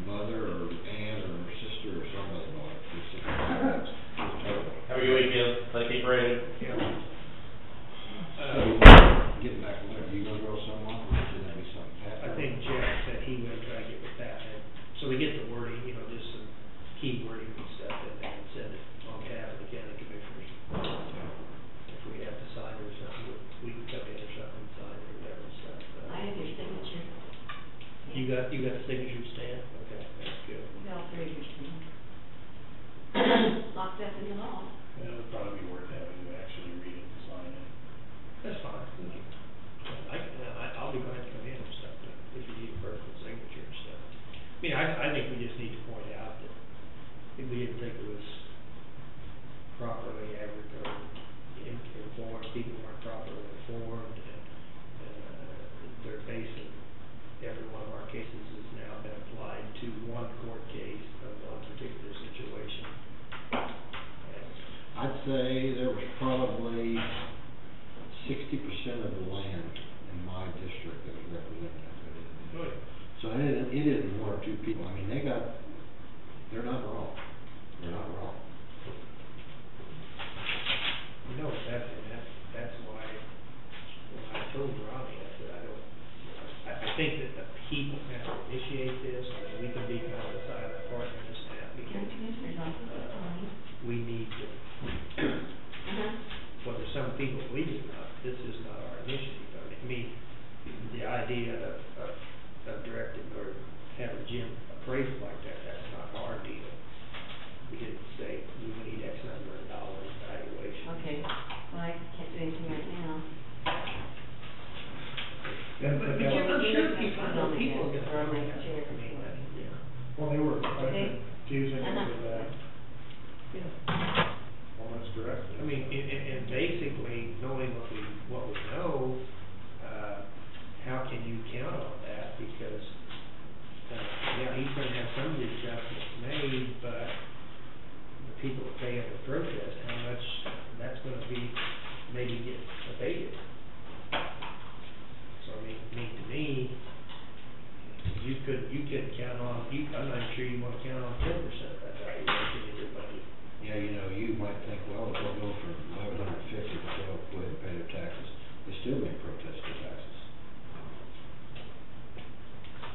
mother or aunt or her sister or somebody bought it. It was terrible. Have a good weekend, let it keep raining. Yeah. So, getting back to whatever, you gonna go somewhere, or should that be something? I think Jeff said he would try to get with that, and so we get the wording, just some key wording and stuff, and then send it on behalf of the county commissioners. If we have to sign or something, we can come in or something and sign it or whatever and stuff. I have your signature. You got the signature stamp? Okay, that's good. You got all 3 of your stamps. Locked up in the vault. It would probably be worth having you actually read it and sign it. That's fine. I'll be glad to come in and stuff, but if you need a personal signature and stuff. I mean, I think we just need to point out that if we didn't think it was properly informed, people weren't properly informed, and they're basing, every one of our cases has now been applied to one court case of one particular situation. I'd say there was probably 60% of the land in my district that was represented. Oh, yeah. So it isn't 1 or 2 people, I mean, they're not wrong. They're not wrong. That's why, when I told Ronnie, I said, I think that the people have to initiate this, I mean, we can be kind of a silent partner in this now, County because, commissioner's office is fine. we need to, whether some people believe it or not, this is not our initiative. I mean, the idea of directing or having Jim appraised like that, that's not our deal. We didn't say we need X number of dollars valuation. Okay, well, I can't do anything right now. But Yeah, I'm sure people- I know people are gonna Or my find out. chair. I mean, yeah. Well, they were, Okay. accusing us of that, Yeah. almost directly. I mean, and basically, knowing what we know, how can you count on that? Because, he's gonna have some of the adjustments made, but the people that pay under protest, how much that's gonna be, maybe get abated. So, I mean, to me, you couldn't count on, I'm not sure you wanna count on 10% of that valuation in your budget. Yeah, you might think, well, if they'll go for 1150, but they'll go ahead and pay their taxes, they still may protest their taxes.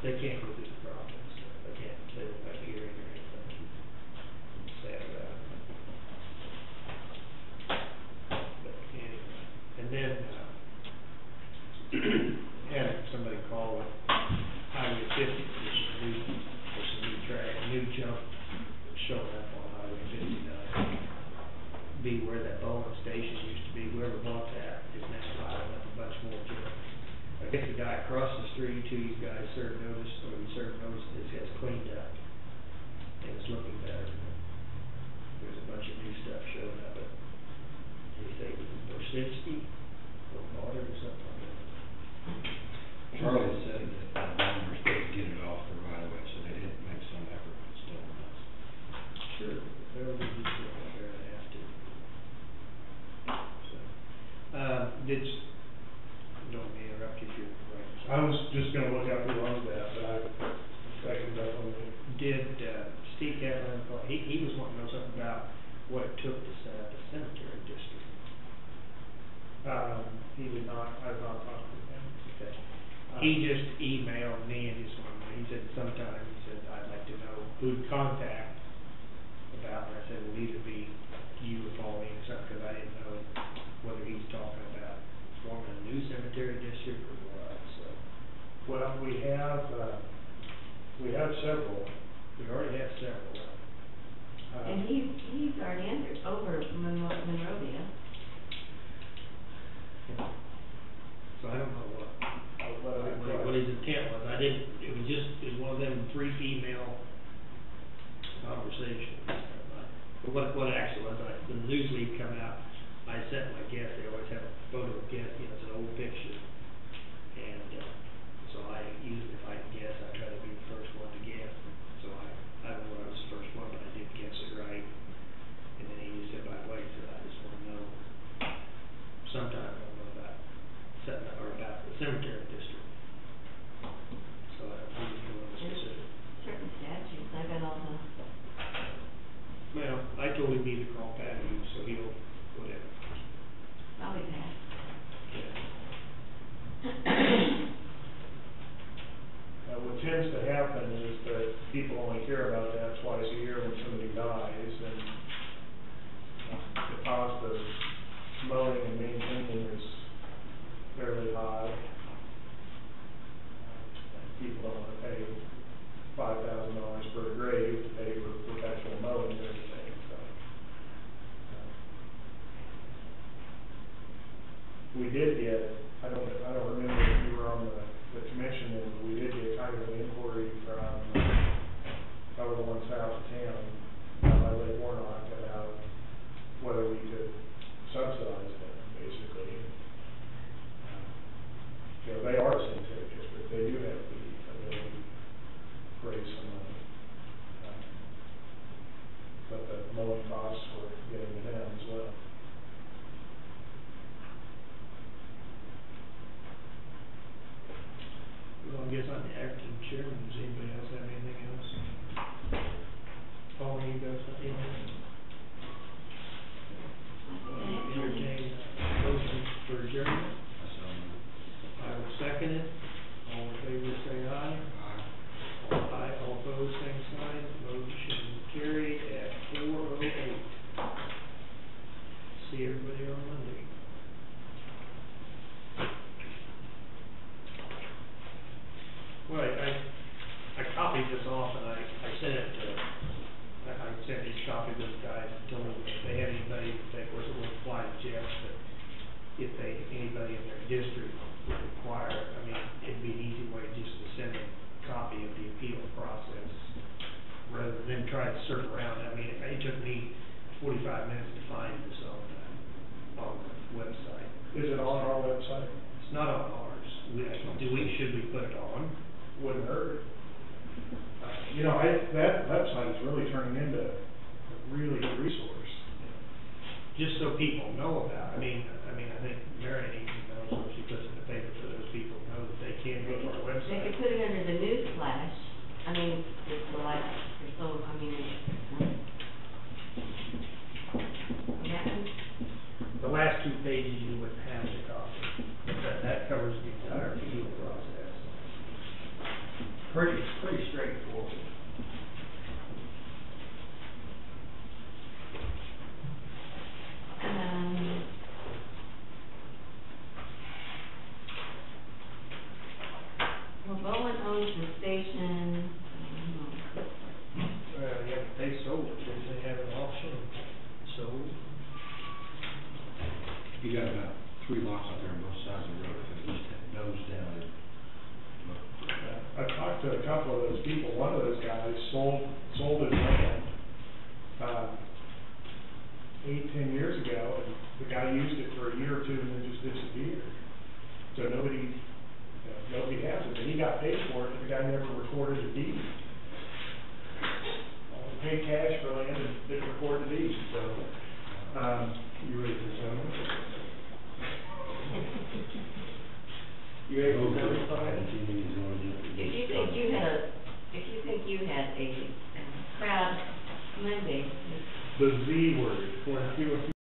They can't go through the process, they don't have hearing or anything. Sad about it. Sure, whatever we just put out there, they have to. So, don't be interrupt if you're right. I was just gonna look up who owns that, but I can definitely. Did, Steve Catlin, he was wanting to know something about what it took to set up a cemetery district. He did not, I've not talked with him. Okay. He just emailed me and just wanted, he said sometime, he said, I'd like to know who to contact about, and I said, well, either be you or Pauline or something, because I didn't know whether he's talking about forming a new cemetery district or what, so. Well, we have several. We already have several. And he's already over Monrovia. So I don't know what his intent was. It was one of them brief email conversations. But what actually was, when the news leak come out, I sent my guest, they always have a photo of guest, it's an old picture. And, so I usually, if I guess, I try to be the first one to guess. So I don't know if I was the first one, but I did guess it right. And then he just said, by the way, he said, I just want to know, sometime I don't know about setting up, or about the cemetery district. So I don't really know the specific. Certain statutes, I got all the, Well, I told him either call Patty, so he'll, whatever. probably passed. What tends to happen is that people only hear about that twice a year when somebody dies, and the cost of mowing and maintaining is fairly high. People don't want to pay $5,000 for a grave to pay for perpetual mowing and everything, so. We did get, I don't remember if you were on the commission, and we did get kind of an inquiry from, probably the one south of town, by Lake Warnock, about whether we could subsidize them, basically. They are a cemetery district, they do have the ability to raise some money. But the mowing costs were getting to them as well. Well, I guess I'm the acting chairman. Does anybody else have anything else? Paul, you got something? Entertain motion for adjournment. I will second it. All in favor, say aye. Aye. All opposed, same sign. Motion carried at 4:08. See everybody on Monday. Well, I copied this off and I sent it to, I sent each copy to the guys and told them if they had anybody, of course it won't apply to Jeff, but if anybody in their district would require, it'd be an easy way just to send a copy of the appeal process rather than try to search around. It took me 45 minutes to find this on the website. Is it on our website? It's not on ours. Should we put it on? Wouldn't hurt. That website is really turning into a really good resource. Just so people know about it. I think Mary needs to know, so she puts it in the paper so those people know that they can go to our They website. could put it under the news flash, it's the last, or so, The last 2 pages you wouldn't have to copy, but that covers the entire appeal process. Pretty straightforward. the Z word, when